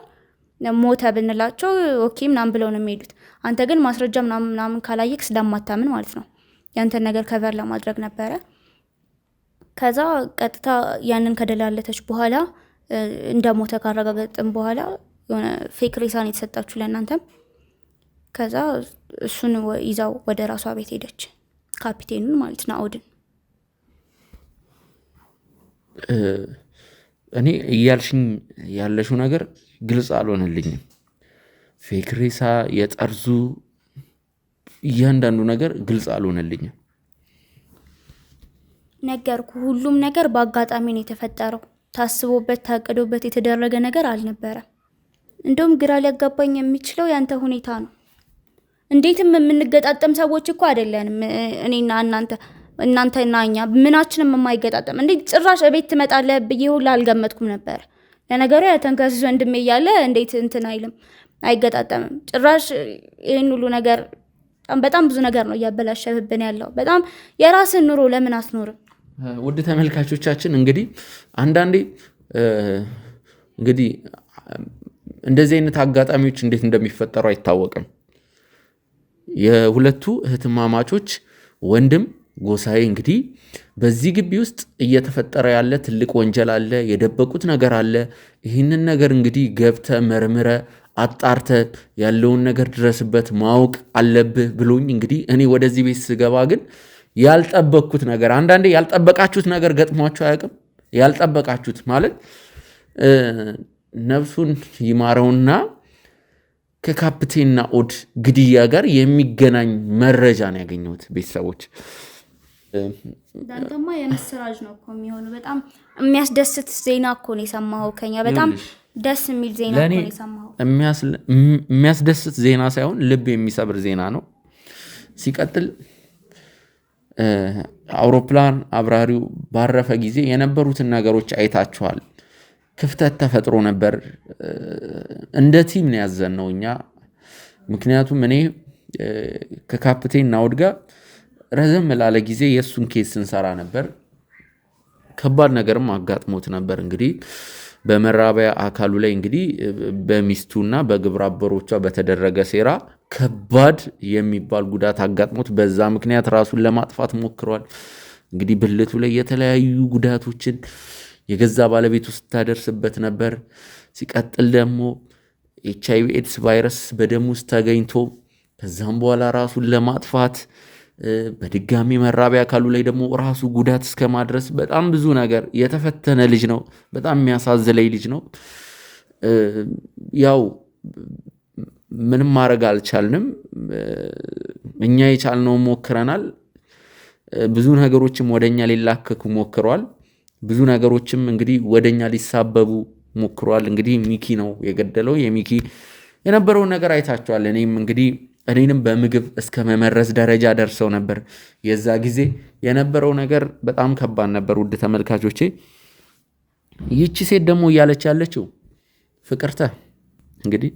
ሞተ ብንላቸው ኦኬ ምናምን ብለው ነው የሚሄዱት። አንተ ግን ማስረጃ ምናምን ካላየክ ስለማታምን ማለት ነው ያንተን ነገር ከቨር ለማድረግ ነበረ። ከዛ ቀጥታ ያንን ከደላለተች በኋላ እንደሞተ ካረጋገጥን በኋላ የሆነ ፌክ ሬሳን የተሰጣችሁ ለእናንተም። ከዛ እሱን ይዛው ወደ ራሷ ቤት ሄደች፣ ካፒቴኑን ማለት ነው አውድን። እኔ እያልሽኝ ያለሽው ነገር ግልጽ አልሆነልኝም። ፌክ ሬሳ፣ የጠርዙ እያንዳንዱ ነገር ግልጽ አልሆነልኝም። ነገርኩ፣ ሁሉም ነገር በአጋጣሚ ነው የተፈጠረው። ታስቦበት ታቅዶበት የተደረገ ነገር አልነበረም። እንደውም ግራ ሊያጋባኝ የሚችለው ያንተ ሁኔታ ነው። እንዴትም የምንገጣጠም ሰዎች እኮ አይደለንም። እኔና እናንተና እኛ ምናችንም የማይገጣጠም። እንዴት ጭራሽ እቤት ትመጣለህ ብዬ ሁላ አልገመትኩም ነበር። ለነገሩ ያተንከስስ ወንድሜ እያለ እንዴት እንትን አይልም፣ አይገጣጠምም። ጭራሽ ይህን ሁሉ ነገር በጣም ብዙ ነገር ነው እያበላሸብን ያለው። በጣም የራስን ኑሮ ለምን አትኖርም? ውድ ተመልካቾቻችን እንግዲህ አንዳንዴ እንግዲህ እንደዚህ አይነት አጋጣሚዎች እንዴት እንደሚፈጠሩ አይታወቅም። የሁለቱ እህትማማቾች ወንድም ጎሳዬ እንግዲህ በዚህ ግቢ ውስጥ እየተፈጠረ ያለ ትልቅ ወንጀል አለ፣ የደበቁት ነገር አለ። ይህንን ነገር እንግዲህ ገብተ መርምረ አጣርተ ያለውን ነገር ድረስበት ማወቅ አለብህ ብሎኝ እንግዲህ እኔ ወደዚህ ቤት ስገባ ግን ያልጠበቅኩት ነገር አንዳንዴ ያልጠበቃችሁት ነገር ገጥሟችሁ አያውቅም? ያልጠበቃችሁት ማለት ነፍሱን ይማረውና ከካፕቴን ናኦድ ግድያ ጋር የሚገናኝ መረጃ ነው ያገኘሁት። ቤተሰቦች ዳንተማ የምስራች ነው እኮ የሚሆነው። በጣም የሚያስደስት ዜና እኮ ነው የሰማኸው ከኛ። በጣም ደስ የሚል ዜና እኮ ነው የሰማኸው። የሚያስደስት ዜና ሳይሆን ልብ የሚሰብር ዜና ነው። ሲቀጥል አውሮፕላን አብራሪው ባረፈ ጊዜ የነበሩትን ነገሮች አይታችኋል። ክፍተት ተፈጥሮ ነበር። እንደ ቲም ነው ያዘነው እኛ። ምክንያቱም እኔ ከካፕቴን ናኦድ ጋር ረዘም ላለ ጊዜ የእሱን ኬስ ስንሰራ ነበር። ከባድ ነገርም አጋጥሞት ነበር። እንግዲህ በመራቢያ አካሉ ላይ እንግዲህ በሚስቱና በግብረ አበሮቿ በተደረገ ሴራ ከባድ የሚባል ጉዳት አጋጥሞት በዛ ምክንያት ራሱን ለማጥፋት ሞክሯል። እንግዲህ ብልቱ ላይ የተለያዩ ጉዳቶችን የገዛ ባለቤቱ ስታደርስበት ነበር። ሲቀጥል ደግሞ HIV ኤድስ ቫይረስ በደም ውስጥ ተገኝቶ ከዛም በኋላ ራሱን ለማጥፋት በድጋሚ መራቢያ አካሉ ላይ ደግሞ ራሱ ጉዳት እስከ ማድረስ በጣም ብዙ ነገር የተፈተነ ልጅ ነው። በጣም የሚያሳዝለኝ ልጅ ነው። ያው ምንም ማድረግ አልቻልንም። እኛ የቻልነው ሞክረናል። ብዙ ነገሮችም ወደኛ ሊላከኩ ሞክሯል። ብዙ ነገሮችም እንግዲህ ወደኛ ሊሳበቡ ሞክሯል። እንግዲህ ሚኪ ነው የገደለው። የሚኪ የነበረውን ነገር አይታችኋል። እኔንም በምግብ እስከ መመረዝ ደረጃ ደርሰው ነበር። የዛ ጊዜ የነበረው ነገር በጣም ከባድ ነበር። ውድ ተመልካቾቼ ይቺ ሴት ደግሞ እያለች ያለችው ፍቅርተ እንግዲህ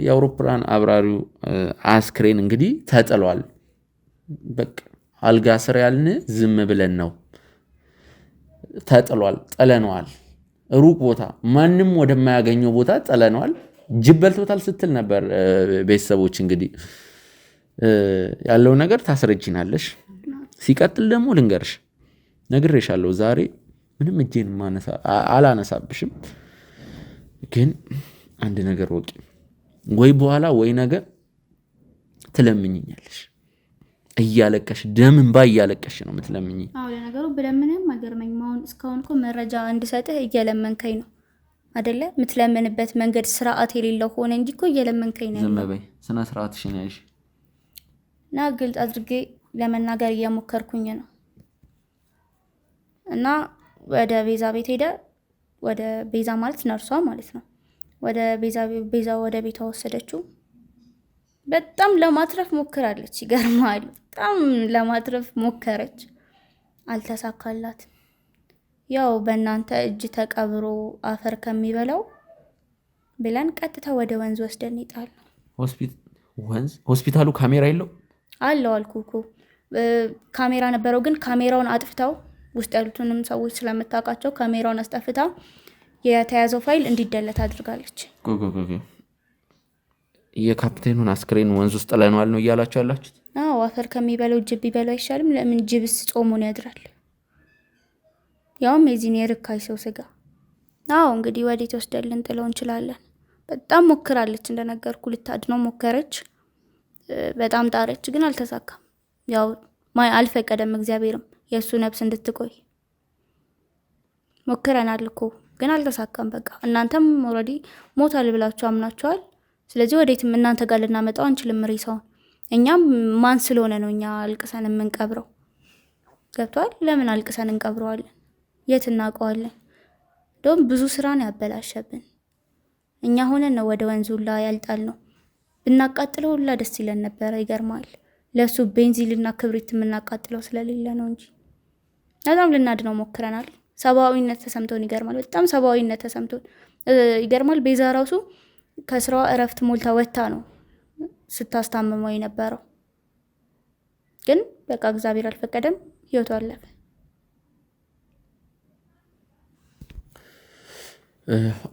የአውሮፕላን አብራሪው አስክሬን እንግዲህ ተጥሏል። በቃ አልጋ ስር ያልን ዝም ብለን ነው። ተጥሏል፣ ጥለነዋል። ሩቅ ቦታ ማንም ወደማያገኘው ቦታ ጥለነዋል። ጅብ በልቶታል ስትል ነበር። ቤተሰቦች እንግዲህ ያለው ነገር ታስረጅናለሽ። ሲቀጥል ደግሞ ልንገርሽ፣ ነግሬሻለሁ። ዛሬ ምንም እጄን አላነሳብሽም፣ ግን አንድ ነገር ወቂ። ወይ በኋላ ወይ ነገር ትለምኝኛለሽ። እያለቀሽ ደም እንባ እያለቀሽ ነው የምትለምኝ። አዎ ለነገሩ ብለምንም አይገርመኝም። አሁን እስካሁን እኮ መረጃ እንድሰጥህ እየለመንከኝ ነው አይደለ? የምትለምንበት መንገድ ስርዓት የሌለው ሆነ እንጂ እኮ እየለመንከኝ ነው። ዝም በይ፣ ስነ ስርዓትሽን ያዥ። እና ግልጽ አድርጌ ለመናገር እየሞከርኩኝ ነው። እና ወደ ቤዛ ቤት ሄደ። ወደ ቤዛ ማለት ነርሷ ማለት ነው። ወደ ቤዛ ወደ ቤቷ ወሰደችው። በጣም ለማትረፍ ሞክራለች። ይገርማል። በጣም ለማትረፍ ሞከረች፣ አልተሳካላት። ያው በእናንተ እጅ ተቀብሮ አፈር ከሚበላው ብለን ቀጥታ ወደ ወንዝ ወስደን ይጣል። ሆስፒታሉ ካሜራ የለው አለው አልኩ እኮ። ካሜራ ነበረው፣ ግን ካሜራውን አጥፍታው ውስጥ ያሉትንም ሰዎች ስለምታውቃቸው ካሜራውን አስጠፍታ የተያዘው ፋይል እንዲደለት አድርጋለች። የካፕቴኑን አስክሬን ወንዝ ውስጥ ጥለነዋል ነው እያላችሁ ያላችሁት? አዎ፣ አፈር ከሚበላው ጅብ ቢበላው አይሻልም? ለምን ጅብስ ጾሙን ያድራል? ያውም የዚህን የርካይ ሰው ስጋ። አዎ እንግዲህ ወዴት ወስደልን ጥለው እንችላለን። በጣም ሞክራለች፣ እንደነገርኩ ልታድነው ሞከረች። በጣም ጣረች፣ ግን አልተሳካም። ያው አልፈቀደም እግዚአብሔርም የእሱ ነፍስ እንድትቆይ። ሞክረናል እኮ ግን አልተሳካም። በቃ እናንተም ኦልሬዲ ሞታል ብላችሁ አምናችኋል። ስለዚህ ወዴትም እናንተ ጋር ልናመጣው አንችልም ሬሳውን። እኛም ማን ስለሆነ ነው እኛ አልቅሰን የምንቀብረው? ገብቷል? ለምን አልቅሰን እንቀብረዋለን? የት እናውቀዋለን? እንደውም ብዙ ስራን ያበላሸብን እኛ ሆነን ነው ወደ ወንዙ ሁላ ያልጣል ነው። ብናቃጥለው ሁላ ደስ ይለን ነበረ። ይገርማል። ለሱ ቤንዚልና ክብሪት የምናቃጥለው ስለሌለ ነው እንጂ በጣም ልናድነው ሞክረናል። ሰብአዊነት ተሰምቶን፣ ይገርማል። በጣም ሰብአዊነት ተሰምቶን ይገርማል። ቤዛ ራሱ ከስራዋ እረፍት ሞልታ ወጣ ነው ስታስታምመው የነበረው። ግን በቃ እግዚአብሔር አልፈቀደም፣ ህይወቱ አለፈ።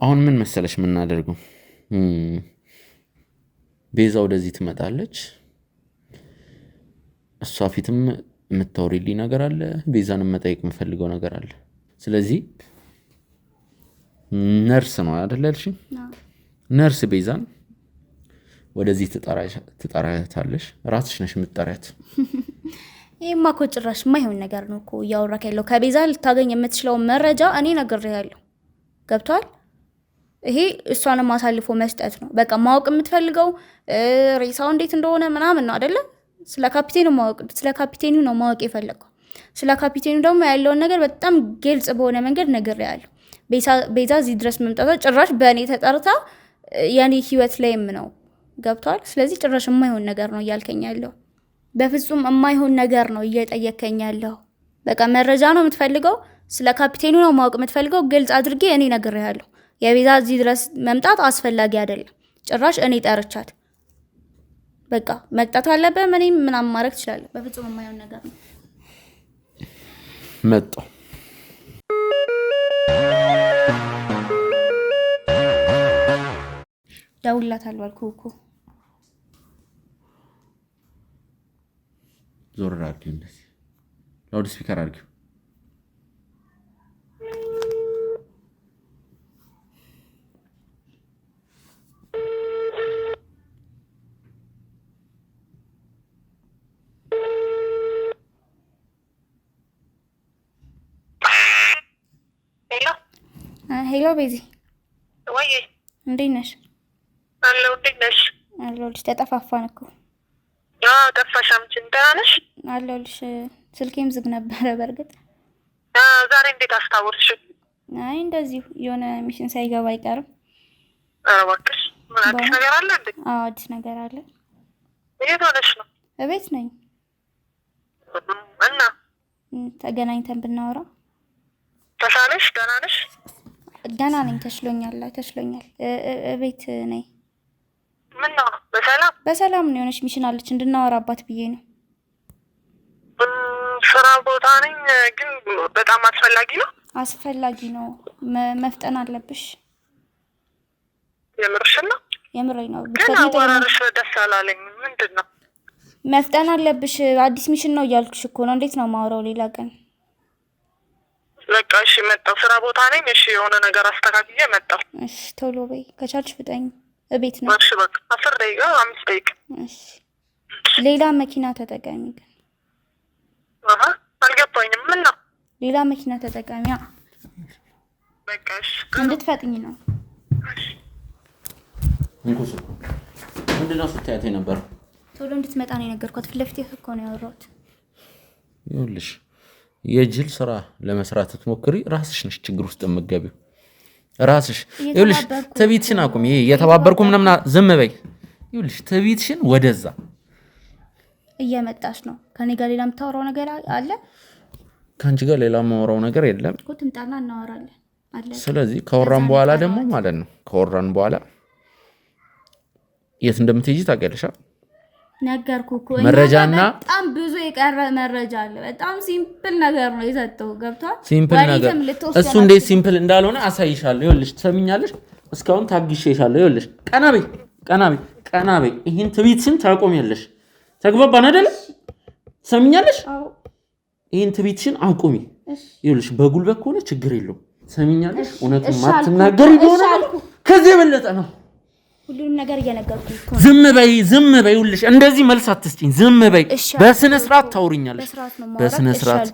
አሁን ምን መሰለሽ የምናደርገው፣ ቤዛ ወደዚህ ትመጣለች። እሷ ፊትም የምታወሪልኝ ነገር አለ፣ ቤዛንም መጠየቅ የምፈልገው ነገር አለ። ስለዚህ ነርስ ነው አይደል ያልሽኝ? ነርስ ቤዛን ወደዚህ ትጠራያታለሽ? ራስሽ ነሽ የምትጠሪያት? ይሄማ እኮ ጭራሽ የማይሆን ነገር ነው እኮ እያወራክ ያለው። ከቤዛ ልታገኝ የምትችለው መረጃ እኔ ነግሬሃለሁ። ገብቷል? ይሄ እሷንም አሳልፎ መስጠት ነው። በቃ ማወቅ የምትፈልገው ሬሳው እንዴት እንደሆነ ምናምን ነው አይደለ? ስለ ካፒቴኑ ነው ማወቅ የፈለገው። ስለ ካፒቴኑ ደግሞ ያለውን ነገር በጣም ግልጽ በሆነ መንገድ ነግሬሃለሁ። ቤዛ እዚህ ድረስ መምጣቷ ጭራሽ በእኔ ተጠርታ የኔ ህይወት ላይም ነው። ገብቷል? ስለዚህ ጭራሽ የማይሆን ነገር ነው እያልከኝ ያለው። በፍጹም የማይሆን ነገር ነው እየጠየከኝ ያለው። በቃ መረጃ ነው የምትፈልገው፣ ስለ ካፒቴኑ ነው ማወቅ የምትፈልገው። ግልጽ አድርጌ እኔ ነግሬሃለሁ። የቤዛ እዚህ ድረስ መምጣት አስፈላጊ አይደለም። ጭራሽ እኔ ጠርቻት በቃ መቅጣት አለበት። ምንም ምናምን ማድረግ ትችላለህ። በፍጹም የማይሆን ነገር ነው። መጣሁ ደውልላታለሁ አልኩህ እኮ። ዞር አድርጊው፣ እንደዚህ ላውድ ስፒከር አድርጊው። ሄሎ ቤዚ፣ ወይ እንዴት ነሽ? አለው እንዴት ነሽ? አለሁልሽ። ተጠፋፋን እኮ። ጠፋሽ? አንቺን ደህና ነሽ? አለሁልሽ። ስልኬም ዝግ ነበረ በእርግጥ። ዛሬ እንዴት አስታወስሽ? አይ እንደዚሁ የሆነ ሚሽን ሳይገባ አይቀርም። ኧረ እባክሽ ምን አዲስ ነገር አለ እንዴ? አዎ አዲስ ነገር አለ። የት ሆነሽ ነው? እቤት ነኝ። እና ተገናኝተን ብናወራ። ተሻለሽ? ደህና ነሽ? ደህና ነኝ። ተሽሎኛል። እቤት ነኝ። ምን ነው? በሰላም ነው። የሆነች ሚሽን አለች እንድናወራባት ብዬ ነው። ስራ ቦታ ነኝ፣ ግን በጣም አስፈላጊ ነው። መፍጠን አለብሽ። የምርሽን ነው? የምሬን ነው። ግን አወራርሽ ደስ አላለኝ። ምንድን ነው? መፍጠን አለብሽ። አዲስ ሚሽን ነው እያልኩሽ እኮ ነው። እንዴት ነው ማውራው ሌላ ቀን? በቃ እሺ፣ መጣሁ። ስራ ቦታ ነኝ። እሺ፣ የሆነ ነገር አስተካክዬ መጣሁ። እሺ፣ ቶሎ በይ ከቻልሽ ፍጠኝ። እቤት ነው። እሺ፣ በቃ 10 ደቂቃ 5 ደቂቃ። እሺ፣ ሌላ መኪና ተጠቀሚ ግን። አልገባኝም። ምን ነው? ሌላ መኪና ተጠቀሚያ። በቃ እሺ፣ እንድትፈጥኝ ነው። እንኩስ ምንድነው ስታያት ነበር? ቶሎ እንድትመጣ ነው የነገርኳት። ፊት ለፊት እኮ ነው ያወራሁት። ይኸውልሽ የጅል ስራ ለመስራት ስትሞክሪ ራስሽ ነሽ ችግር ውስጥ የምትገቢው። ራስሽ ይኸውልሽ ትዕቢትሽን አቁም። ይሄ እየተባበርኩ ምናምን ዝም በይ። ይኸውልሽ ትዕቢትሽን ወደዛ እየመጣሽ ነው። ከኔ ጋር ሌላ የምታወራው ነገር አለ? ከአንቺ ጋር ሌላ የማወራው ነገር የለም እኮ። ትምጣና እናወራለን አለ። ስለዚህ ከወራን በኋላ ደግሞ ማለት ነው ከወራን በኋላ የት እንደምትሄጂ ታውቂያለሽ? ነገርኩ እኮ። መረጃና በጣም ብዙ የቀረ መረጃ አለ። በጣም ሲምፕል ነገር ነው የሰጠው። ገብቷል? ሲምፕል ነገር እሱ እንዴት ሲምፕል እንዳልሆነ አሳይሻለሁ። ይኸውልሽ ትሰሚኛለሽ? እስካሁን ታግሼሻለሁ። ይኸውልሽ ቀና በይ። ይሄን ትዕቢትሽን ታቆሚያለሽ። ተግባባን አይደል? ትሰሚኛለሽ? ይሄን ትዕቢትሽን አቁሚ። ይኸውልሽ በጉልበት ከሆነ ችግር የለውም። ትሰሚኛለሽ? እውነቱን ማትናገሪ ከሆነ ከዚህ የበለጠ ነው። ሁሉንም ነገር እየነገርኩ እኮ። ዝም በይ። ይኸውልሽ እንደዚህ መልስ አትስጪኝ። ዝም በይ። በስነ ስርዓት ታውሪኛለሽ። በስነ ስርዓት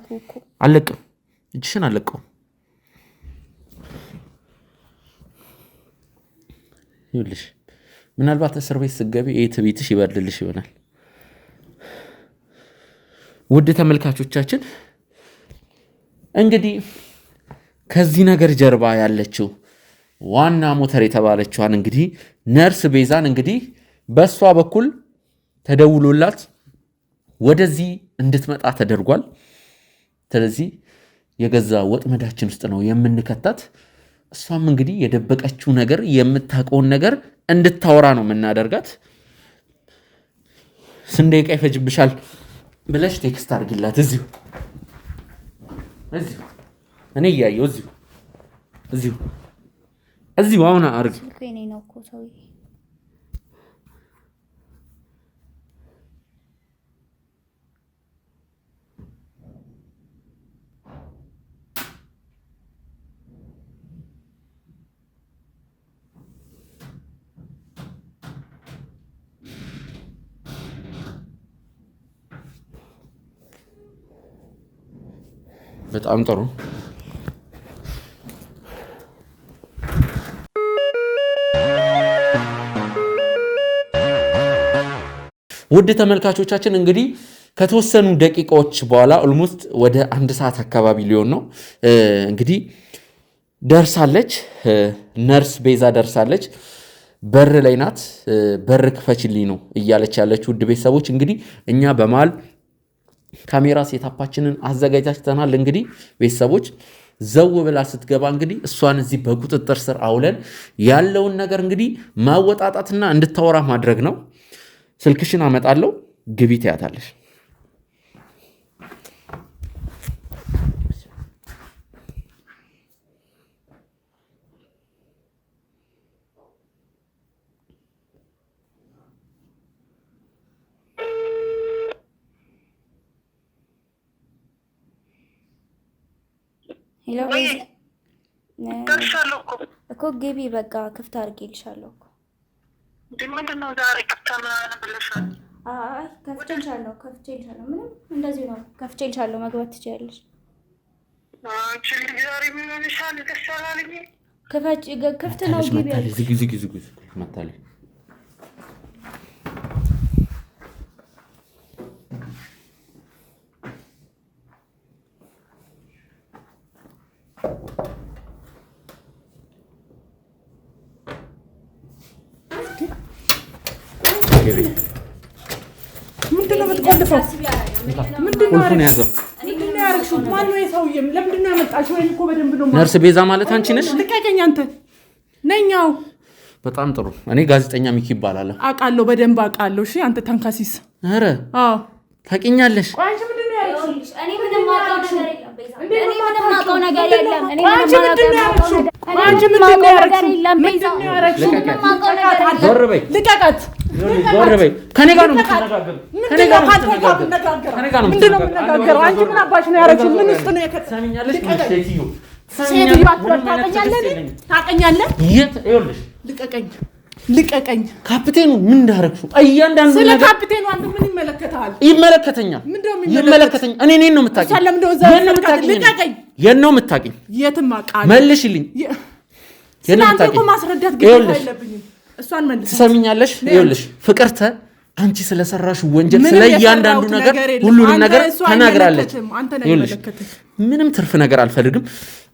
አለቅም። እጅሽን አለቀው። ይኸውልሽ ምናልባት እስር ቤት ስትገቢ ይሄ ትዕቢትሽ ይበርድልሽ ይሆናል። ውድ ተመልካቾቻችን እንግዲህ ከዚህ ነገር ጀርባ ያለችው ዋና ሞተር የተባለችዋን እንግዲህ ነርስ ቤዛን እንግዲህ በሷ በኩል ተደውሎላት ወደዚህ እንድትመጣ ተደርጓል። ስለዚህ የገዛ ወጥመዳችን ውስጥ ነው የምንከታት። እሷም እንግዲህ የደበቀችው ነገር የምታውቀውን ነገር እንድታወራ ነው የምናደርጋት። ስንት ደቂቃ ይፈጅብሻል ብለሽ ቴክስት አድርጊላት። እዚሁ እኔ እያየሁ እዚሁ አሁን አድርጊ። እኔ ነው እኮ ሰውዬ። በጣም ጥሩ። ውድ ተመልካቾቻችን እንግዲህ ከተወሰኑ ደቂቃዎች በኋላ ኦልሞስት ወደ 1 ሰዓት አካባቢ ሊሆን ነው እንግዲህ ደርሳለች። ነርስ ቤዛ ደርሳለች። በር ላይ ናት። በር ክፈችልኝ ነው እያለች ያለች። ውድ ቤተሰቦች እንግዲህ እኛ በመሃል ካሜራ ሴታፓችንን አዘጋጅተናል። እንግዲህ ቤተሰቦች ዘው ብላ ስትገባ እንግዲህ እሷን እዚህ በቁጥጥር ስር አውለን ያለውን ነገር እንግዲህ ማወጣጣትና እንድታወራ ማድረግ ነው። ስልክሽን አመጣለሁ፣ ግቢ ትያታለሽ። ሄሎ ደርሻለሁ እኮ ግቢ፣ በቃ ክፍት አድርጌልሻለሁ እኮ። ምንድን ነው ዛሬ ከፍታ ምናምን ብለሻል? አይ ከፍቼልሻለሁ። ምንም እንደዚህ ነው። ከፍቼልሻለሁ፣ መግባት ትችያለሽ። አንቺ ልጅ ዛሬ ምን ሆነሻል? ደስ አላለኝ። ክፍት ነው፣ ግቢ አለች። ዝግ መታለች። ምንድን ነው የምትቆልፈው? ምንድን ነው ያደረግሽው? ማነው የሰውዬ? ለምንድን ነው ያመጣሽው? ወይም እኮ በደንብ ነው። ነርስ ቤዛ ማለት አንቺ ነሽ? ልቀቀኝ አንተ። ነኛው በጣም ጥሩ። እኔ ጋዜጠኛ ሚኪ ይባላለሁ። አውቃለሁ፣ በደንብ አውቃለሁ። እሺ አንተ ተንካሲስ። ኧረ አዎ ታውቂኛለሽ። አንቺ ምንድን ነው ያደረግሽው? እኔ ምንም አውቀው ነገር የለም። ልቀቃት። ዞር በይ። ከኔ ጋር ነው የምትነጋገረው። ምንድን ነው የምትነጋገረው? አንቺ ምን አባሽ ነው ያደረግሽው? ምን ውስጥ ነው ትሰሚኛለሽ? ታውቀኛለህ? ይኸውልሽ ልቀቀኝ። ካፕቴኑ ምን እንዳደረግሽው እያንዳንዱ ስለ ነገር ካፕቴኑ አንተ ምን ይመለከታል? ይመለከተኛል። እኔ ነኝ ነው የምታውቂኝ። የት ነው የምታውቂኝ? የትም አውቃለሁ። መልሽልኝ። ስለአንተ እኮ ማስረዳት ግዴታ የለብኝም። እሷን መልስ። ትሰሚኛለሽ? ይኸውልሽ ፍቅርተ አንቺ ስለሰራሽው ወንጀል ስለ እያንዳንዱ ነገር ሁሉንም ነገር ተናግራለች። ምንም ትርፍ ነገር አልፈልግም።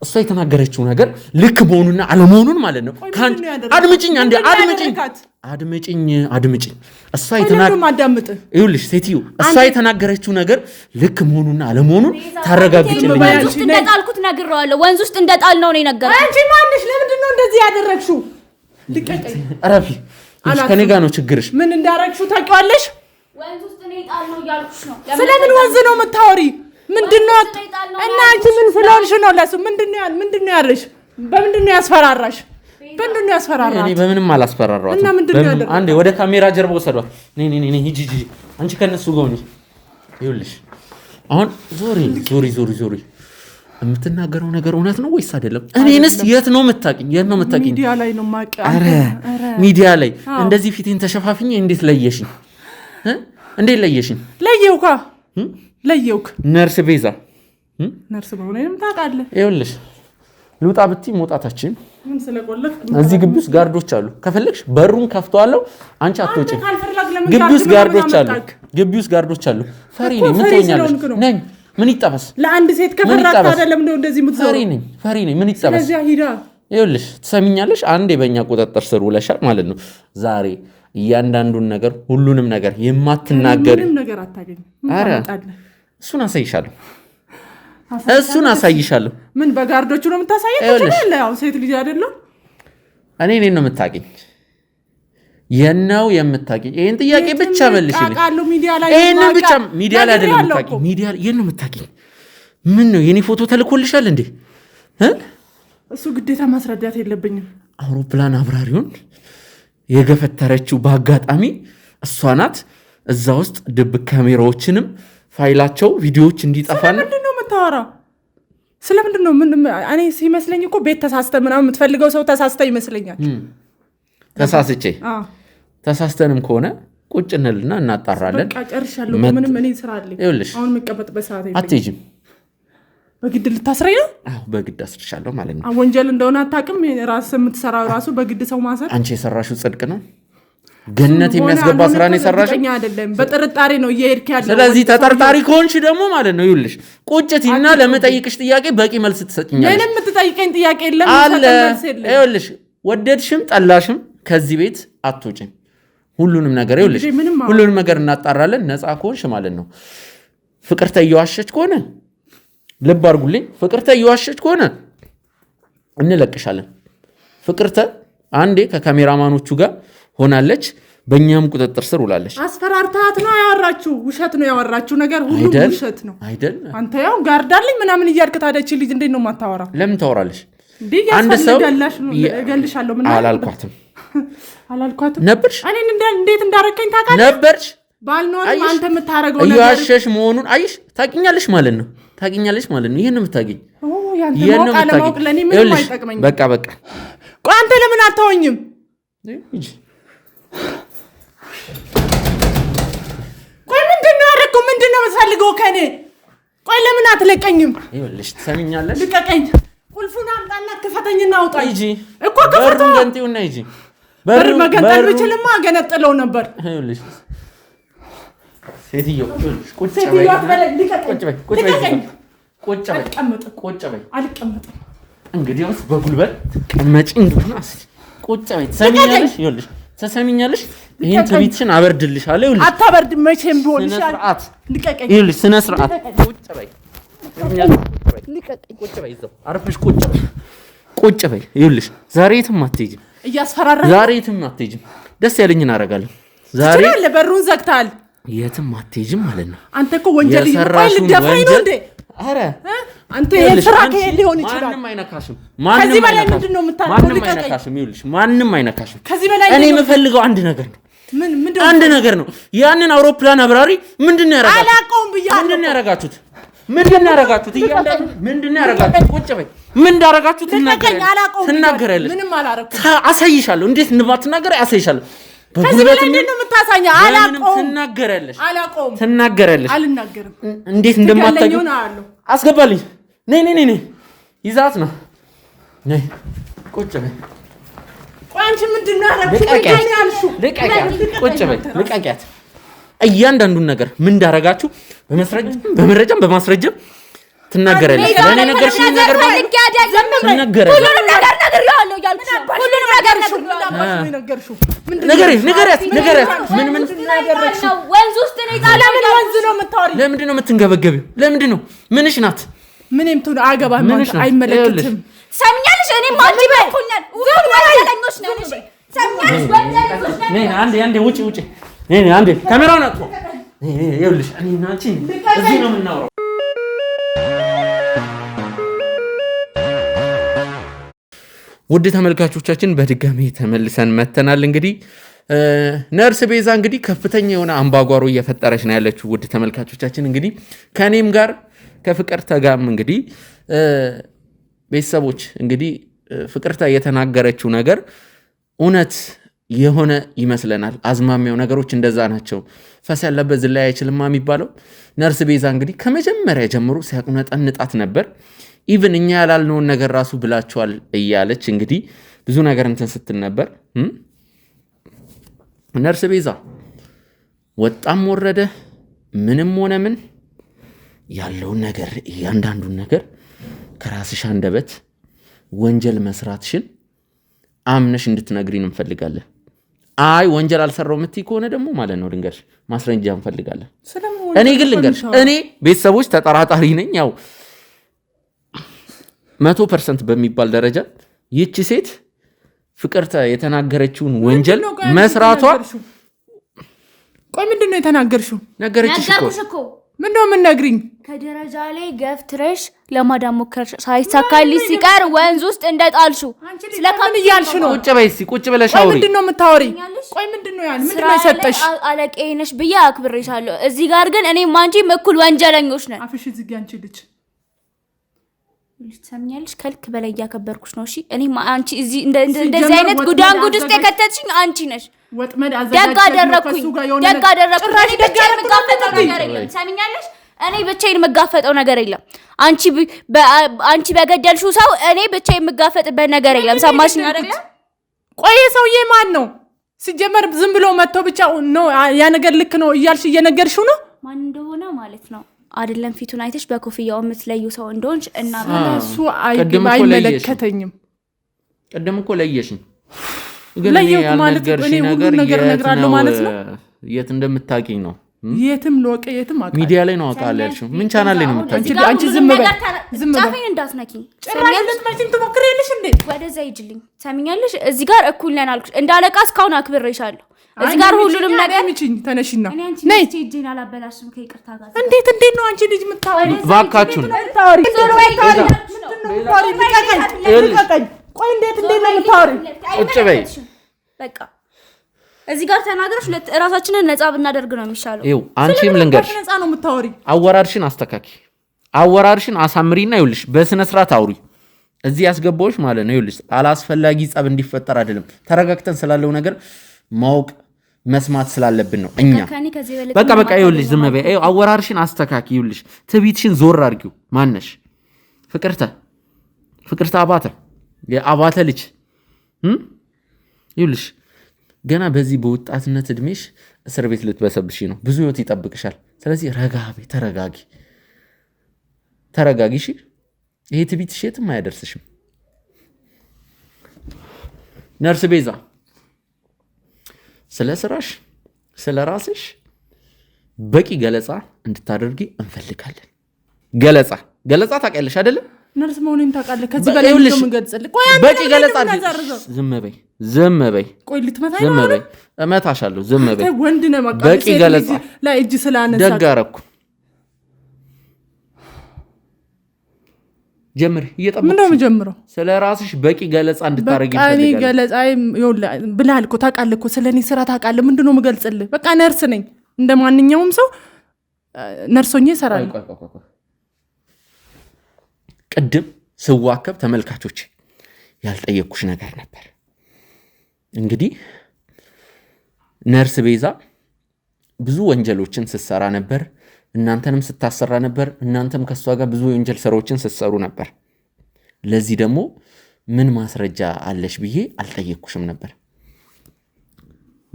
እሷ የተናገረችው ነገር ልክ መሆኑና አለመሆኑን ማለት ነው። አድምጪኝ። ይኸውልሽ ሴትዮ እሷ የተናገረችው ነገር ልክ መሆኑና አለመሆኑን ታረጋግጭልኝ። ወንዝ ውስጥ እንደጣልኩት ነግሬዋለሁ። ወንዝ ውስጥ እንደጣልነው ነው የነገረው። አንቺ ማንሽ? ለምንድን ነው እንደዚህ ያደረግሽው? ልቀቀኝ። አረፊ። ከኔ ጋር ነው ችግርሽ። ምን እንዳረግሽው ታውቂዋለሽ? ወንዝ ውስጥ ነው የጣልነው እያልኩሽ ነው። ስለምን ወንዝ ነው የምታወሪ? ምንድነው? እና አንቺ ምን ስለሆንሽ ነው? ለሱ ምንድነው ያለሽ? በምንድነው ያስፈራራሽ? በምንድነው ያስፈራራሽ? እኔ በምንም አላስፈራራሁም። እና ምንድነው ያደረግሽው? አንዴ ወደ ካሜራ ጀርባ ወሰዷት። ነይ ሂጂ። አንቺ ከነሱ ጋር ነሽ። ይኸውልሽ አሁን ዞሪ የምትናገረው ነገር እውነት ነው ወይስ አይደለም? እኔንስ የት ነው የምታውቂኝ? ሚዲያ ላይ ነው የማውቀው። ኧረ ሚዲያ ላይ እንደዚህ ፊቴን ተሸፋፍኝ እንዴት ለየሽኝ? ለየውክ ነርስ ቤዛ ነርስ በሆነም ታውቃለህ። ይኸውልሽ ልውጣ ብትይ መውጣታችን ምን ስለቆለፍ እዚህ ግቢ ውስጥ ጋርዶች አሉ። ከፈለግሽ በሩን ከፍተዋለሁ፣ አንቺ አትወጪም። ግቢ ውስጥ ጋርዶች አሉ። ፈሪ ነኝ። ምን ትሆኛለሽ? ነኝ ምን ይጠበስ? ለአንድ ሴት ከፈራታ አይደለም ነው እንደዚህ የምትዞር። ፈሪ ነኝ። ምን ይጠበስ? ስለዚህ ሂዳ ይኸውልሽ ትሰሚኛለሽ፣ አንዴ በእኛ ቁጥጥር ስር ውለሻል ማለት ነው። ዛሬ እያንዳንዱን ነገር ሁሉንም ነገር የማትናገር ምንም ነገር አታገኝም። ኧረ እሱን አሳይሻለሁ። ምን በጋርዶቹ ነው የምታሳየው? ትችላለህ። ያው ሴት ልጅ አይደለም። እኔን ነው የምታውቂኝ? የነው የምታውቂኝ? ይሄን ጥያቄ ብቻ መልሽልኝ። ይሄንን ብቻ ሚዲያ ላይ አይደለም የምታውቂኝ። ሚዲያ የት ነው የምታውቂኝ? ምን ነው የኔ ፎቶ ተልኮልሻል እንዴ? እሱ ግዴታ ማስረዳት የለብኝም። አውሮፕላን አብራሪውን የገፈተረችው በአጋጣሚ እሷ ናት። እዛ ውስጥ ድብቅ ካሜራዎችንም ፋይላቸው ቪዲዮዎች እንዲጠፋና ስለምንድን ነው የምታወራው? ስለምንድን ነው? እኔ ሲመስለኝ እኮ ቤት ተሳስተ ምናምን የምትፈልገው ሰው ተሳስተ ይመስለኛል። ተሳስተንም ከሆነ ቁጭ እንልና እናጣራለን። በቃ ጨርሻለሁ። ምንም እኔ ስራ አለኝ። አሁን የምቀመጥበት ሰዓት የለኝም። አትሄጂም። በግድ ልታስረኝ ነው? አዎ በግድ አስርሻለሁ ማለት ነው። ወንጀል እንደሆነ አታውቅም? ራስህ የምትሰራው ራሱ በግድ ሰው ማሰር። አንቺ የሰራሽው ጽድቅ ነው? ገነት የሚያስገባ ስራ ነው የሰራሽው? አይደለም፣ በጥርጣሬ ነው እየሄድክ ያለው። ስለዚህ ተጠርጣሪ ከሆንሽ ደግሞ ማለት ነው ይኸውልሽ ቁጭትና ለመጠይቅሽ ጥያቄ በቂ መልስ ትሰጥኛለሽ። ምንም የምትጠይቀኝ ጥያቄ የለም። ይኸውልሽ ወደድሽም ጠላሽም ከዚህ ቤት አትወጪም። ሁሉንም ነገር ይኸውልሽ ሁሉንም ነገር እናጣራለን። ነፃ ከሆንሽ ማለት ነው። ፍቅርተ እየዋሸች ከሆነ ልብ አድርጉልኝ፣ ፍቅርተ እየዋሸች ከሆነ እንለቅሻለን። ፍቅርተ አንዴ ከካሜራማኖቹ ጋር ሆናለች፣ በእኛም ቁጥጥር ስር ውላለች። አስፈራርታት ነው ያወራችሁ። ውሸት ነው ያወራችሁ ነገር ሁሉ ውሸት ነው አይደል? አንተ ያው ጋርዳልኝ ምናምን እያልክ ታዲያ እቺ ልጅ እንዴት ነው የማታወራው? ለምን ታወራለች? አንድ ሰው እገልሻለሁ ምን አላልኳትም ነበርሽ? እኔ እንዴት እንዳረከኝ ታውቃለህ? ነበርሽ ባልኖርም አንተ የምታረገው ነገር እያሸሽ መሆኑን አይሽ ታውቂኛለሽ ማለት ነው። ታውቂኛለሽ ማለት ነው። ይሄን ነው የምታውቂኝ። ያንተ ማውቅ ለኔ ምንም አይጠቅመኝም። በቃ ቆይ አንተ ለምን አታወኝም? ቆይ ምንድነው ያደረገው? ምንድነው የምትፈልገው ከኔ? ቆይ ለምን አትለቀኝም? ይኸውልሽ ትሰሚኛለሽ? ልቀቀኝ። ቁልፉን አምጣና ክፈተኝና አውጣ። ሂጂ እኮ ከፈተው ገንጤውና ሂጂ። በር መገንጠል ብችልማ ገነጥለው ነበር። ይኸውልሽ ሴትዮ ቁጭ በይ። አልቀመጥም። እንግዲያውስ በጉልበት ቀመጪኝ። ቁጭ በይ። ትሰሚኛለሽ? ይኸውልሽ ትሰሚኛለሽ? ይሄን ትቢትሽን አበርድልሻለሁ። ይኸውልሽ አታበርድም መቼም ቢሆን ይሻል። ልቀቀኝ። ይኸውልሽ ስነ ስርዓት ቁጭ በይ። ቁጭ በይ። እዛው አርፈሽ ቁጭ በይ። ይኸውልሽ ዛሬ የትም አትሄጂም። እያስፈራራኝ ዛሬ የትም አትሄጂም። ደስ ያለኝን አደርጋለሁ። ዛሬ በሩን ዘግተሃል። የትም አትሄጂም ማለት ነው። አንተ እኮ ወንጀል ልደፍረኝ ነው እንዴ? ኧረ አንተ የስራ ከሄድ ሊሆን ይችላል። ማንም አይነካሽም። ከዚህ በላይ ምንድን ነው የምታደርገው? ማንም አይነካሽም። ይኸውልሽ ማንም አይነካሽም። ከዚህ በላይ እኔ የምፈልገው አንድ ነገር ነው። አንድ ነገር ነው። ያንን አውሮፕላን አብራሪ ምንድን ነው ያደረጋችሁት? አላውቀውም ብያለሁ። ምንድን ነው ያደረጋችሁት? እያንዳንዱ ምንድን ነው ያደረጋችሁት? ቁጭ በይ። ምን እንዳደረጋችሁት ትናገሪያለሽ። ምንም አላደረኩም። አሳይሻለሁ። እንዴት እንደማትናገሪ አሳይሻለሁ። ከዚህ በላይ ምንድን ነው የምታሳኘው? አላውቀውም። ትናገሪያለሽ። አልናገርም። እንዴት እንደማታውቂው አስገባልኝ። ነይ ይዛት ነው። ነይ ቁጭ በይ። ቆይ አንቺ ምንድን ነው ያደረግሽው? ቁጭ በይ። ልቀቂያት። እያንዳንዱን ነገር ምን እንዳደረጋችሁ በመረጃም በማስረጃም ትናገራለች። ለኔ ነገርሽኝ ነገር ትናገራለች። ሁሉንም ነገር ነግሬዋለሁ እያልኩሽ ሁሉንም ነገር ነግሬዋለሁ። ንገሪያት። ምን ነው ወንዝ ውስጥ ነው የጣለው? ለምን ወንዝ ነው የምታወሪው? ለምንድን ነው የምትንገበገቢው? ለምንድን ነው? ምንሽ ናት? ምንም ትሁን አያገባም። አይመለከትም። ሰምኛለሽ? እኔ ማጂ በኩኛል ወንጀለኞች ነው። እሺ ሰምኛለሽ? ወንጀለኞች ነው። ነይ አንዴ ውጪ። ነይ አንዴ ካሜራውን አጥፎ። ይኸውልሽ እኔና አንቺ እዚህ ነው የምናወራው። ውድ ተመልካቾቻችን በድጋሚ ተመልሰን መተናል። እንግዲህ ነርስ ቤዛ እንግዲህ ከፍተኛ የሆነ አምባጓሮ እየፈጠረች ነው ያለችው። ውድ ተመልካቾቻችን እንግዲህ ከኔም ጋር ከፍቅርተ ጋርም እንግዲህ ቤተሰቦች እንግዲህ ፍቅርተ የተናገረችው ነገር እውነት የሆነ ይመስለናል። አዝማሚያው ነገሮች እንደዛ ናቸው። ፈስ ያለበት ዝላይ አይችልማ የሚባለው ነርስ ቤዛ እንግዲህ ከመጀመሪያ ጀምሮ ሲያቁነጠንጣት ነበር። ኢቭን እኛ ያላልነውን ነገር ራሱ ብላችኋል እያለች እንግዲህ ብዙ ነገር እንትን ስትል ነበር። ነርስ ቤዛ ወጣም ወረደ ምንም ሆነ ምን ያለውን ነገር እያንዳንዱን ነገር ከራስሽ አንደበት ወንጀል መስራትሽን አምነሽ እንድትነግሪን እንፈልጋለን። አይ ወንጀል አልሰራው የምትይ ከሆነ ደግሞ ማለት ነው ልንገርሽ፣ ማስረጃ እንፈልጋለን። እኔ ግን ልንገርሽ፣ እኔ ቤተሰቦች ተጠራጣሪ ነኝ። ያው 100% በሚባል ደረጃ ይቺ ሴት ፍቅርተ የተናገረችውን ወንጀል መስራቷ። ቆይ ምንድነው የተናገርሽው? ነገረችሽ እኮ። ምንድነው የምትነግሪኝ? ከደረጃ ላይ ገፍትረሽ ለማዳም ሞከርሽ፣ ሳይሳካልሽ ሲቀር ወንዝ ውስጥ እንደጣልሽው ስለካም እያልሽ ነው። ቁጭ በይ እስኪ፣ ቁጭ ብለሽ አውሪ። ምንድነው የምታወሪኝ? ቆይ ምንድነው ያን? ምንድነው የሰጠሽ? አለቃዬ ነሽ ብዬ አክብሬሻለሁ። እዚህ ጋር ግን እኔም አንቺም እኩል ወንጀለኞች ነን። አፍሽ ዝጊ አንቺ ልጅ። ልትሰምኛለሽ? ከልክ በላይ እያከበርኩሽ ነው። እሺ እኔም አንቺ እዚህ እንደዚህ አይነት ጉዳንጉድ ውስጥ የከተትሽኝ አንቺ ነሽ። ወጥመድ ደግ አደረኩኝ። ጭራሽ ደግ የምጋፈጠው ነገር የለም። ሰምኛለሽ? እኔ ብቻዬን የምጋፈጠው ነገር የለም። አንቺ በገደልሽው ሰው እኔ ብቻዬን የምጋፈጥበት ነገር የለም። ሰማሽኝ አይደለ? ቆይ ሰውዬ ማን ነው ሲጀመር? ዝም ብሎ መጥቶ ብቻ ነው ያ ነገር ልክ ነው እያልሽ እየነገርሽው ነው? ማን እንደሆነ ማለት ነው አይደለም? ፊቱን አይተሽ በኮፍያው የምትለዩ ሰው እንደሆንሽ እና እሱ አይመለከተኝም። ቀደም እኮ ለየሽኝ። ግን ማለት እኔ ሁሉ ነገር እነግራለሁ ማለት ነው። የት እንደምታውቂኝ ነው? የትም ለወቀ የትም አውቃለሁ። ሚዲያ ላይ ነው አውቃለሁ ያልሽው። ምን ቻናል ላይ ነው የምታውቂኝ? አንቺ ዝም በይ፣ ዝም በይ። ጫፌን እንዳትነኪኝ። ጭራሽ ትሞክሪያለሽ እንዴ? ወደዛ ሂጂልኝ። ሰሚኛለሽ? እዚህ ጋር እኩል ነን አልኩሽ። እንዳለቃ እስካሁን አክብሬሻለሁ። እዚህ ጋር ሁሉንም ነገር ምንጭኝ ተነሽና ነይ። እጄን አላበላሽም ከይቅርታ ጋር። እንዴት ነው አንቺ ልጅ የምታወሪ? እባካችሁን ቆይ እንዴት ነው የምታወሪ? ቁጭ በይ በቃ። እዚህ ጋር ተናግረሽ ራሳችንን ነፃ ብናደርግ ነው የሚሻለው። ይኸው አንቺም ልንገርሽ፣ ነፃ ነው የምታወሪ። አወራርሽን አስተካኪ፣ አወራርሽን አሳምሪና ይኸውልሽ በስነ ስርዓት አውሪ። እዚህ ያስገባዎች ማለት ነው ይኸውልሽ አላስፈላጊ ጸብ እንዲፈጠር አይደለም፣ ተረጋግተን ስላለው ነገር ማወቅ መስማት ስላለብን ነው እኛ። በቃ ይኸውልሽ ዝም በይ። ይኸው አወራርሽን አስተካኪ። ይኸውልሽ ትቢትሽን ዞር አድርጊው። ማነሽ? ፍቅርተ አባተ የአባተ ልጅ ይኸውልሽ ገና በዚህ በወጣትነት እድሜሽ እስር ቤት ልትበሰብሽ ነው። ብዙ ህይወት ይጠብቅሻል። ስለዚህ ተረጋጊ። እሺ ይሄ ትቢትሽ የትም አያደርስሽም። ነርስ ቤዛ ስለ ስራሽ ስለ ራስሽ በቂ ገለጻ እንድታደርጊ እንፈልጋለን። ገለጻ ታውቂያለሽ አይደለም? ነርስ መሆኔን ታውቃለህ። ከዚህ በላይ ነው የምገልጽልህ። ቆይ አንተ በቂ ገለጻ ዝም በይ። ቆይ ልትመታኝ ነው? እመታሻለሁ። ዝም በይ። ወንድ ነህ በቃ። በቂ ገለጻ ላይ እጅ ስላነሳ ደግ አደረኩ። ጀምሪ። እየጠበቅሽ ምንድነው የምጀምረው? ስለ ራስሽ በቂ ገለጻ እንድታረጊ በቃ እኔ ገለጻ ብለሃል እኮ ታውቃለህ እኮ ስለኔ ስራ ታውቃለህ። ምንድነው የምገልጽልህ? በቃ ነርስ ነኝ፣ እንደ ማንኛውም ሰው ነርሶኜ እሰራለሁ። ቅድም ስዋከብ ተመልካቾች ያልጠየቅኩሽ ነገር ነበር። እንግዲህ ነርስ ቤዛ ብዙ ወንጀሎችን ስትሰራ ነበር፣ እናንተንም ስታሰራ ነበር። እናንተም ከሷ ጋር ብዙ ወንጀል ስራዎችን ስትሰሩ ነበር። ለዚህ ደግሞ ምን ማስረጃ አለሽ ብዬ አልጠየቅኩሽም ነበር።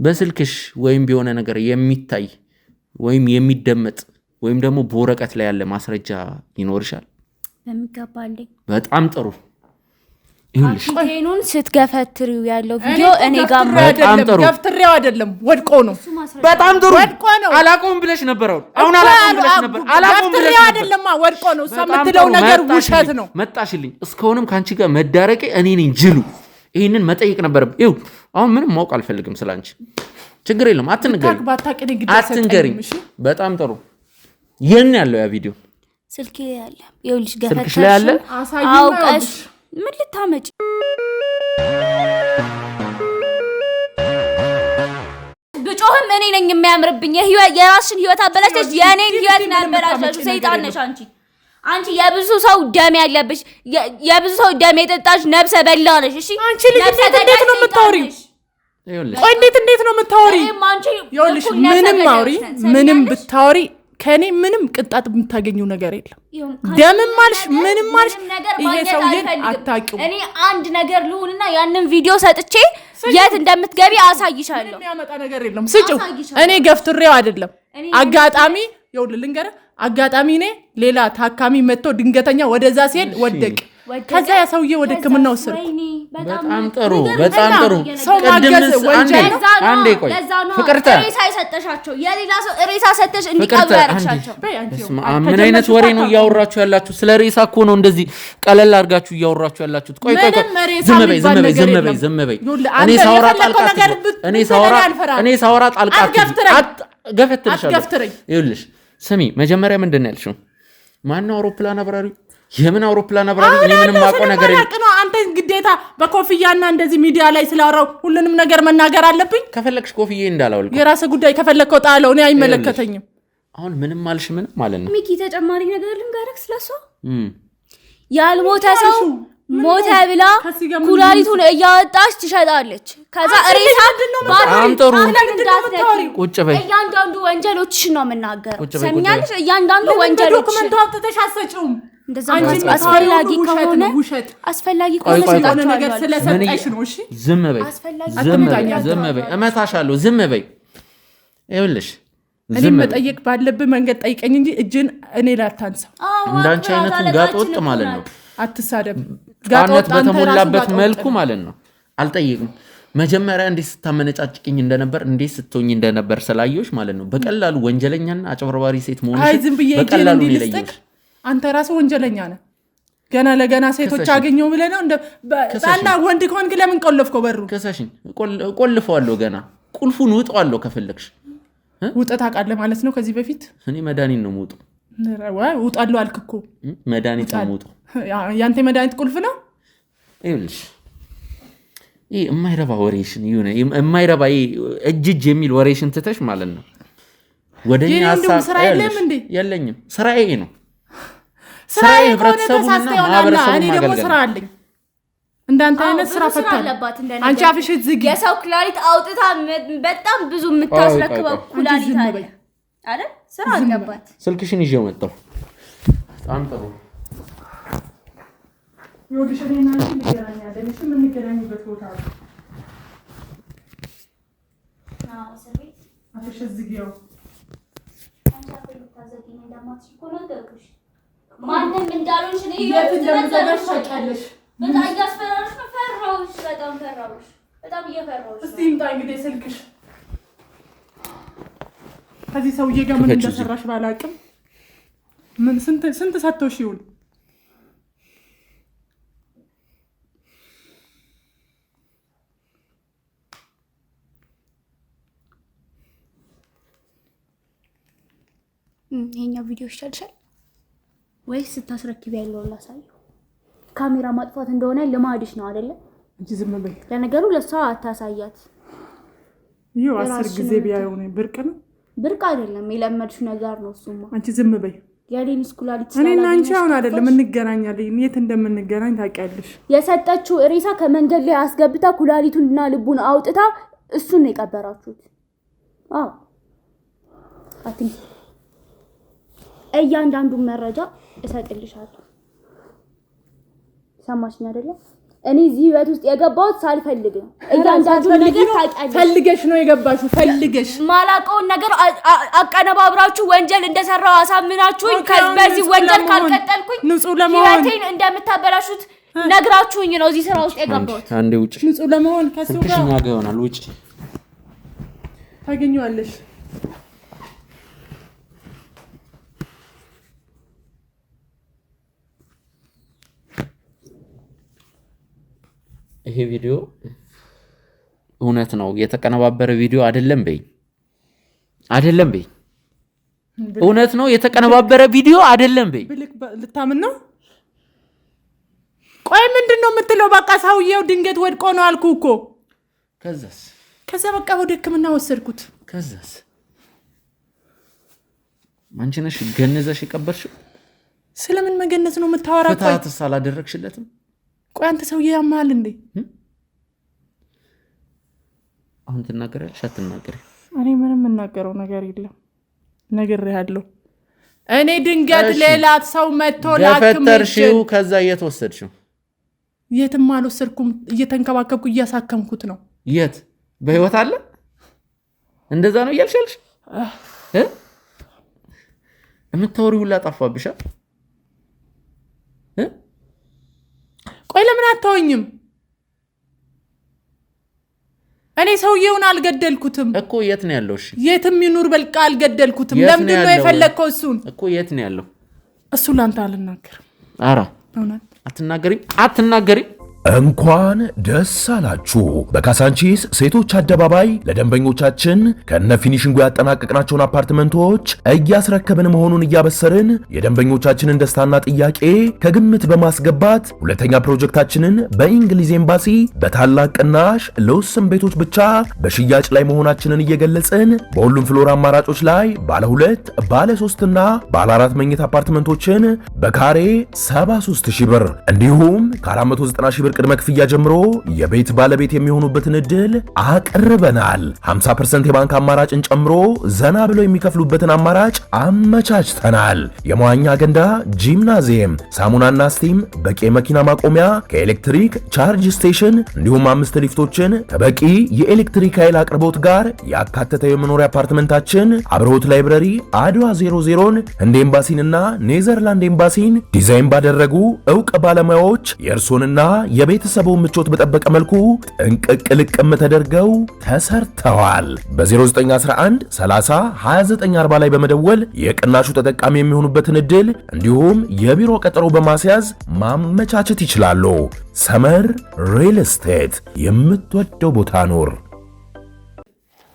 በስልክሽ ወይም ቢሆነ ነገር የሚታይ ወይም የሚደመጥ ወይም ደግሞ በወረቀት ላይ ያለ ማስረጃ ይኖርሻል? በሚገባልኝ። በጣም ጥሩ። ይሁንልሽ ቴኑን ስትገፈትሪው ያለው ቪዲዮ እኔ ጋር በጣም ጥሩ። ገፍትሪው አይደለም ወድቆ ነው። በጣም ጥሩ። ወድቆ ነው። አላቆም ብለሽ ነበር። አሁን አላቆም ብለሽ ነበር። አላቆም ብለሽ ገፍትሪው አይደለም ወድቆ ነው። እሷ የምትለው ነገር ውሸት ነው። መጣሽልኝ። እስካሁንም ካንቺ ጋር መዳረቄ እኔ ነኝ ጅሉ። ይሄንን መጠየቅ ነበር። ይኸው አሁን ምንም ማወቅ አልፈልግም ስላንቺ። ችግር የለም አትንገሪኝ። በጣም ጥሩ። የት ነው ያለው ያ ቪዲዮ? ስልኬ ያለ ይኸውልሽ፣ ስልክሽ ላይ ያለ አውቀሽ ምን ልታመጪ? ብጮህም እኔ ነኝ የሚያምርብኝ። የራስሽን ህይወት አበላሽተሽ የኔን ህይወት ነው ያበላሽው። ሰይጣን ነሽ አንቺ የብዙ ሰው ደም ያለብሽ፣ የብዙ ሰው ደም የጠጣሽ ነብሰ በላ ነሽ። እሺ አንቺ ልጅ እንዴት ነው የምታወሪው? ቆይ እንዴት ነው የምታወሪ? ይኸውልሽ ምንም ብታወሪ ከኔ ምንም ቅጣት የምታገኘው ነገር የለም። ደምም ማልሽ ምንም ማልሽ ይሄ ሰውዬን አታውቂውም። እኔ አንድ ነገር ልሁንና ያንን ቪዲዮ ሰጥቼ የት እንደምትገቢ አሳይሻለሁ። የሚያመጣ ነገር የለም። ስጪው። እኔ ገፍትሬው አይደለም። አጋጣሚ ይኸውልህ ልንገርህ፣ አጋጣሚ እኔ ሌላ ታካሚ መጥቶ ድንገተኛ ወደዛ ሲሄድ ወደቅ። ከዛ ያ ሰውዬ ወደ ሕክምና ወሰድኩ። በጣም ጥሩ። ሰው ማገዝ ወንጀል ነው። አንዴ ቆይ ፍቅርተ፣ ሬሳ ይሰጠሻቸው የሌላ ሰው ሬሳ ሰጠሽ እንዲቀበሩ ያረክሻቸው። ምን አይነት ወሬ ነው እያወራችሁ ያላችሁ? ስለ ሬሳ እኮ ነው እንደዚህ ቀለል አድርጋችሁ እያወራችሁ ያላችሁት። ቆይ ዝም በይ። እኔ ሳወራ ጣልቃ ገፈትርሻለሁ። ይኸውልሽ ስሚ፣ መጀመሪያ ምንድን ነው ያልሽው? ማነው አውሮፕላን አብራሪው? የምን አውሮፕላን አብራሪ? እኔ ምንም ማውቀው ነገር የለም። አንተ ግዴታ በኮፍያና እንደዚህ ሚዲያ ላይ ስላወራው ሁሉንም ነገር መናገር አለብኝ? ከፈለግሽ ኮፍዬ እንዳላወልኩ የራስህ ጉዳይ። ከፈለግከው ጣለው፣ እኔ አይመለከተኝም። አሁን ምንም ማለት ነው ሚኪ፣ ተጨማሪ ነገር ልንገርህ ስለሷ። ያልሞተ ሰው ሞተ ብላ ኩላሊቱን እያወጣች ትሸጣለች። ከዛ ሬሳ ቁጭ በይ። እያንዳንዱ ወንጀሎችሽን ነው የምናገረው። ሰሚያለሽ? እያንዳንዱ ወንጀሎች ዶክመንቱ አውጥተሽ አሰጪውም። እንደዛ አስፈላጊ ከሆነ ነገር ስለሰጠሽ ነው። እሺ ዝም በይ፣ ዝም በይ፣ እመታሻለሁ። ዝም በይ። ይኸውልሽ እኔ መጠየቅ ባለብህ መንገድ ጠይቀኝ እንጂ እጅን እኔ ላይ አታንሳው። እንዳንቺ አይነቱን ጋጦጥ ማለት ነው። አትሳደብ። ጋጦጥ በተሞላበት መልኩ ማለት ነው። አልጠይቅም። መጀመሪያ እንዴት ስታመነጫጭቅኝ እንደነበር እንዴት ስትሆኝ እንደነበር ስላየሁሽ ማለት ነው። በቀላሉ ወንጀለኛና አጭበርባሪ ሴት መሆንሽ በቀላሉ ነው የለየሁሽ። አንተ ራስህ ወንጀለኛ ነህ። ገና ለገና ሴቶች አገኘው ብለህ ነው ባና ወንድ ከሆንክ ለምን ቆለፍከው በሩ? ከሰሽኝ ቆልፈዋለሁ። ገና ቁልፉን ውጣዋለሁ ከፈለግሽ። ውጠት አውቃለህ ማለት ነው። ከዚህ በፊት እኔ መድኃኒት ነው የምውጠው። ውጣለሁ አልክ እኮ። መድኃኒት ነው የምውጠው። ያንተ መድኃኒት ቁልፍ ነው። ይኸውልሽ ይሄ የማይረባ ወሬሽን ይሁን የማይረባ እጅ የሚል ወሬሽን ትተሽ ማለት ነው ወደኛ ሐሳብ ስራ የለም እንዴ? የለኝም። ስራዬ ነው። ስራዬ ህብረተሰቡንና ማህበረሰቡን እኔ ደግሞ ስራ አለኝ። እንዳንተ አይነት ስራ ፈታል። አንቺ አፍሽ ዝግ። የሰው ኩላሊት አውጥታ በጣም ብዙ የምታስረክበው ኩላሊት አለ አይደል? ስራ አለባት። ስልክሽን ይዤው መጣሁ። በጣም ጥሩ። ይወድሽልኝና አንቺ እንገናኛለን። እሺ የምንገናኝበት ቦታ አለ። ሰቤት አፍሽ ዝግ። ያው አንቺ አፍሽ ታዘጊኝ እንደማትሽ እኮ ነገርኩሽ። ማንንም እንዳልሆንሽ ነው እንደምዘጋሽ ታውቂያለሽ። በጣም እያስፈራራሽ ነው። ፈራሁሽ፣ በጣም ፈራሁሽ፣ በጣም እየፈራሁሽ። እስቲ ይምጣ እንግዲህ ስልክሽ። ከዚህ ሰውዬ ጋር ምን እንደሰራሽ ባላውቅም ምን ስንት ሰጥቶሽ ይሁን ይሄኛው ቪዲዮ ይሻልሻል ወይስ ስታስረክቢ ያለው ላሳየው? ካሜራ ማጥፋት እንደሆነ ልማድሽ ነው አይደለ? እንጂ ዝም በይ። ለነገሩ ለሷ አታሳያት። ይኸው 10 ጊዜ ቢያየው ነው። ብርቅ ነው? ብርቅ አይደለም፣ የለመድሽ ነገር ነው እሱማ። አንቺ ዝም በይ። ያሌንስ ኩላሊት እኔና አንቺ አሁን አይደለም እንገናኛለን። የት እንደምንገናኝ ታውቂያለሽ። የሰጠችው ሬሳ ከመንገድ ላይ አስገብታ ኩላሊቱንና ልቡን አውጥታ እሱን ነው የቀበራችሁት። አዎ አትይ። እያንዳንዱን መረጃ እሰጥልሻለሁ። ሰማሽኝ አይደለ? እኔ እዚህ ህይወት ውስጥ የገባሁት ሳልፈልግ ነው። እያንዳንዱን ነገር ታውቂያለሽ። ፈልገሽ ነው የገባሽው። ፈልገሽ ማላውቀውን ነገር አቀነባብራችሁ ወንጀል እንደሰራው አሳምናችሁኝ በዚህ ወንጀል ካልቀጠልኩኝ ህይወቴን እንደምታበላሹት ነግራችሁኝ ነው እዚህ ስራ ውስጥ የገባሁት። አንዴ ውጪ። ንጹህ ለመሆን ከሱ ጋር ስልክሽኛ ጋር ይሆናል። ውጪ ታገኘዋለሽ። ይሄ ቪዲዮ እውነት ነው የተቀነባበረ ቪዲዮ አይደለም በይ። አይደለም በይ። እውነት ነው የተቀነባበረ ቪዲዮ አይደለም በይ። ልታምን ነው? ቆይ ምንድነው የምትለው? በቃ ሰውዬው ድንገት ወድቆ ነው አልኩ እኮ። ከዛ በቃ ወደ ሕክምና ወሰድኩት። ከዛስ አንቺ ነሽ ገነዘሽ የቀበርሽው? ስለምን መገነዝ ነው የምታወራው? ፍታትስ አላደረግሽለትም? ቆይ አንተ ሰውዬ ያማል እንዴ? አሁን ትናገሪያለሽ አትናገሪ? እኔ ምንም የምናገረው ነገር የለም። ነግሬሃለሁ። እኔ ድንገት ሌላ ሰው መጥቶ ላክምሽው። ከዛ የት ወሰድሽው? የትም አልወሰድኩም። እየተንከባከብኩ እያሳከምኩት ነው። የት? በህይወት አለ? እንደዛ ነው እያልሻልሽ? የምታወሪው ሁላ ጠፋብሻ? ቆይ ለምን አታወኝም? እኔ ሰውዬውን አልገደልኩትም እኮ። የት ነው ያለው? እሺ የትም ይኑር በልቃ አልገደልኩትም። ለምንድን ነው የፈለግከው እሱን? እኮ የት ነው ያለው? እሱ ላንተ አልናገርም። ኧረ እውነት አትናገሪም? አትናገሪም? እንኳን ደስ አላችሁ! በካሳንቺስ ሴቶች አደባባይ ለደንበኞቻችን ከነ ፊኒሽንጉ ያጠናቀቅናቸውን አፓርትመንቶች እያስረከብን መሆኑን እያበሰርን የደንበኞቻችንን ደስታና ጥያቄ ከግምት በማስገባት ሁለተኛ ፕሮጀክታችንን በእንግሊዝ ኤምባሲ በታላቅ ቅናሽ ለውስን ቤቶች ብቻ በሽያጭ ላይ መሆናችንን እየገለጽን በሁሉም ፍሎር አማራጮች ላይ ባለ 2፣ ባለ 3 እና ባለ 4 መኝታ አፓርትመንቶችን በካሬ 73000 ብር እንዲሁም ከ490,000 ብር ቅድመ ክፍያ ጀምሮ የቤት ባለቤት የሚሆኑበትን እድል አቅርበናል። 50% የባንክ አማራጭን ጨምሮ ዘና ብለው የሚከፍሉበትን አማራጭ አመቻችተናል። የመዋኛ ገንዳ፣ ጂምናዚየም፣ ሳሙናና ስቲም፣ በቂ መኪና ማቆሚያ፣ ከኤሌክትሪክ ቻርጅ ስቴሽን እንዲሁም 5 ሊፍቶችን ከበቂ የኤሌክትሪክ ኃይል አቅርቦት ጋር ያካተተ የመኖሪያ አፓርትመንታችን አብርሆት ላይብረሪ፣ አድዋ 00ን፣ ህንድ ኤምባሲንና ኔዘርላንድ ኤምባሲን ዲዛይን ባደረጉ ዕውቅ ባለሙያዎች የእርሶንና የቤተሰቡን ምቾት በጠበቀ መልኩ ጥንቅቅ ልቅም ተደርገው ተሰርተዋል። በ0911 30 2940 ላይ በመደወል የቅናሹ ተጠቃሚ የሚሆኑበትን እድል እንዲሁም የቢሮ ቀጠሮ በማስያዝ ማመቻቸት ይችላሉ። ሰመር ሪል ስቴት፣ የምትወደው ቦታ ኑር።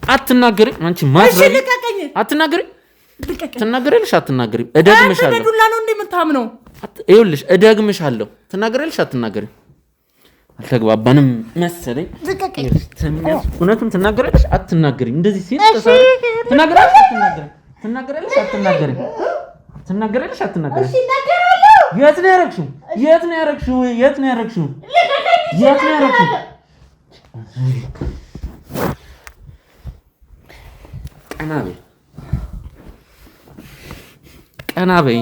አትናገሪ አንቺ ማትረቢ አትናገሪ ትናገሪልሽ አትናገሪ እደግምሻለሁ ዱላ ነው እንደምታምነው ይኸውልሽ እደግምሻለሁ ትናገሪልሽ አትናገሪ አልተግባባንም መሰለኝ እውነቱን ትናገሪልሽ አትናገሪ እንደዚህ ሲል ትናገሪልሽ አትናገሪ ትናገሪልሽ አትናገሪ ትናገሪልሽ አትናገሪ የት ነው ያረግሽው የት ነው ያረግሽው የት ነው ያረግሽው የት ነው ያረግሽው ቀና በይ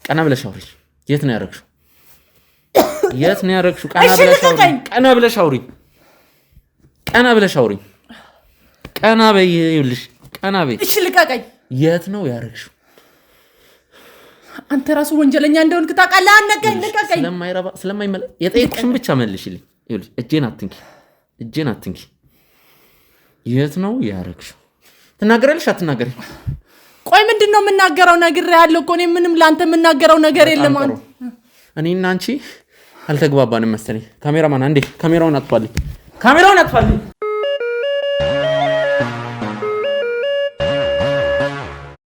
ቀና ብለሽ አውሪ የት ነው ያረግሽው የት ነው ያረግሽው ቀና ብለሽ አውሪ ቀና ብለሽ አውሪ ቀና በይ ይኸውልሽ ቀና በይ እሺ ልቀቀኝ የት ነው ያረግሽው አንተ ራሱ ወንጀለኛ እንደሆንክ ታውቃለህ አነቀኝ ልቀቀኝ ስለማይረባ ስለማይመለ የጠየቅሽን ብቻ መልሽልኝ ይኸውልሽ እጄን አትንኪ የት ነው ያረግሽው ትናገሪልሽ አትናገሪ ቆይ ምንድነው የምናገረው ነገር ያለው እኮ እኔ ምንም ላንተ የምናገረው ነገር የለም እኔና አንቺ አልተግባባንም መሰለኝ ካሜራማን አንዴ ካሜራውን አጥፋልኝ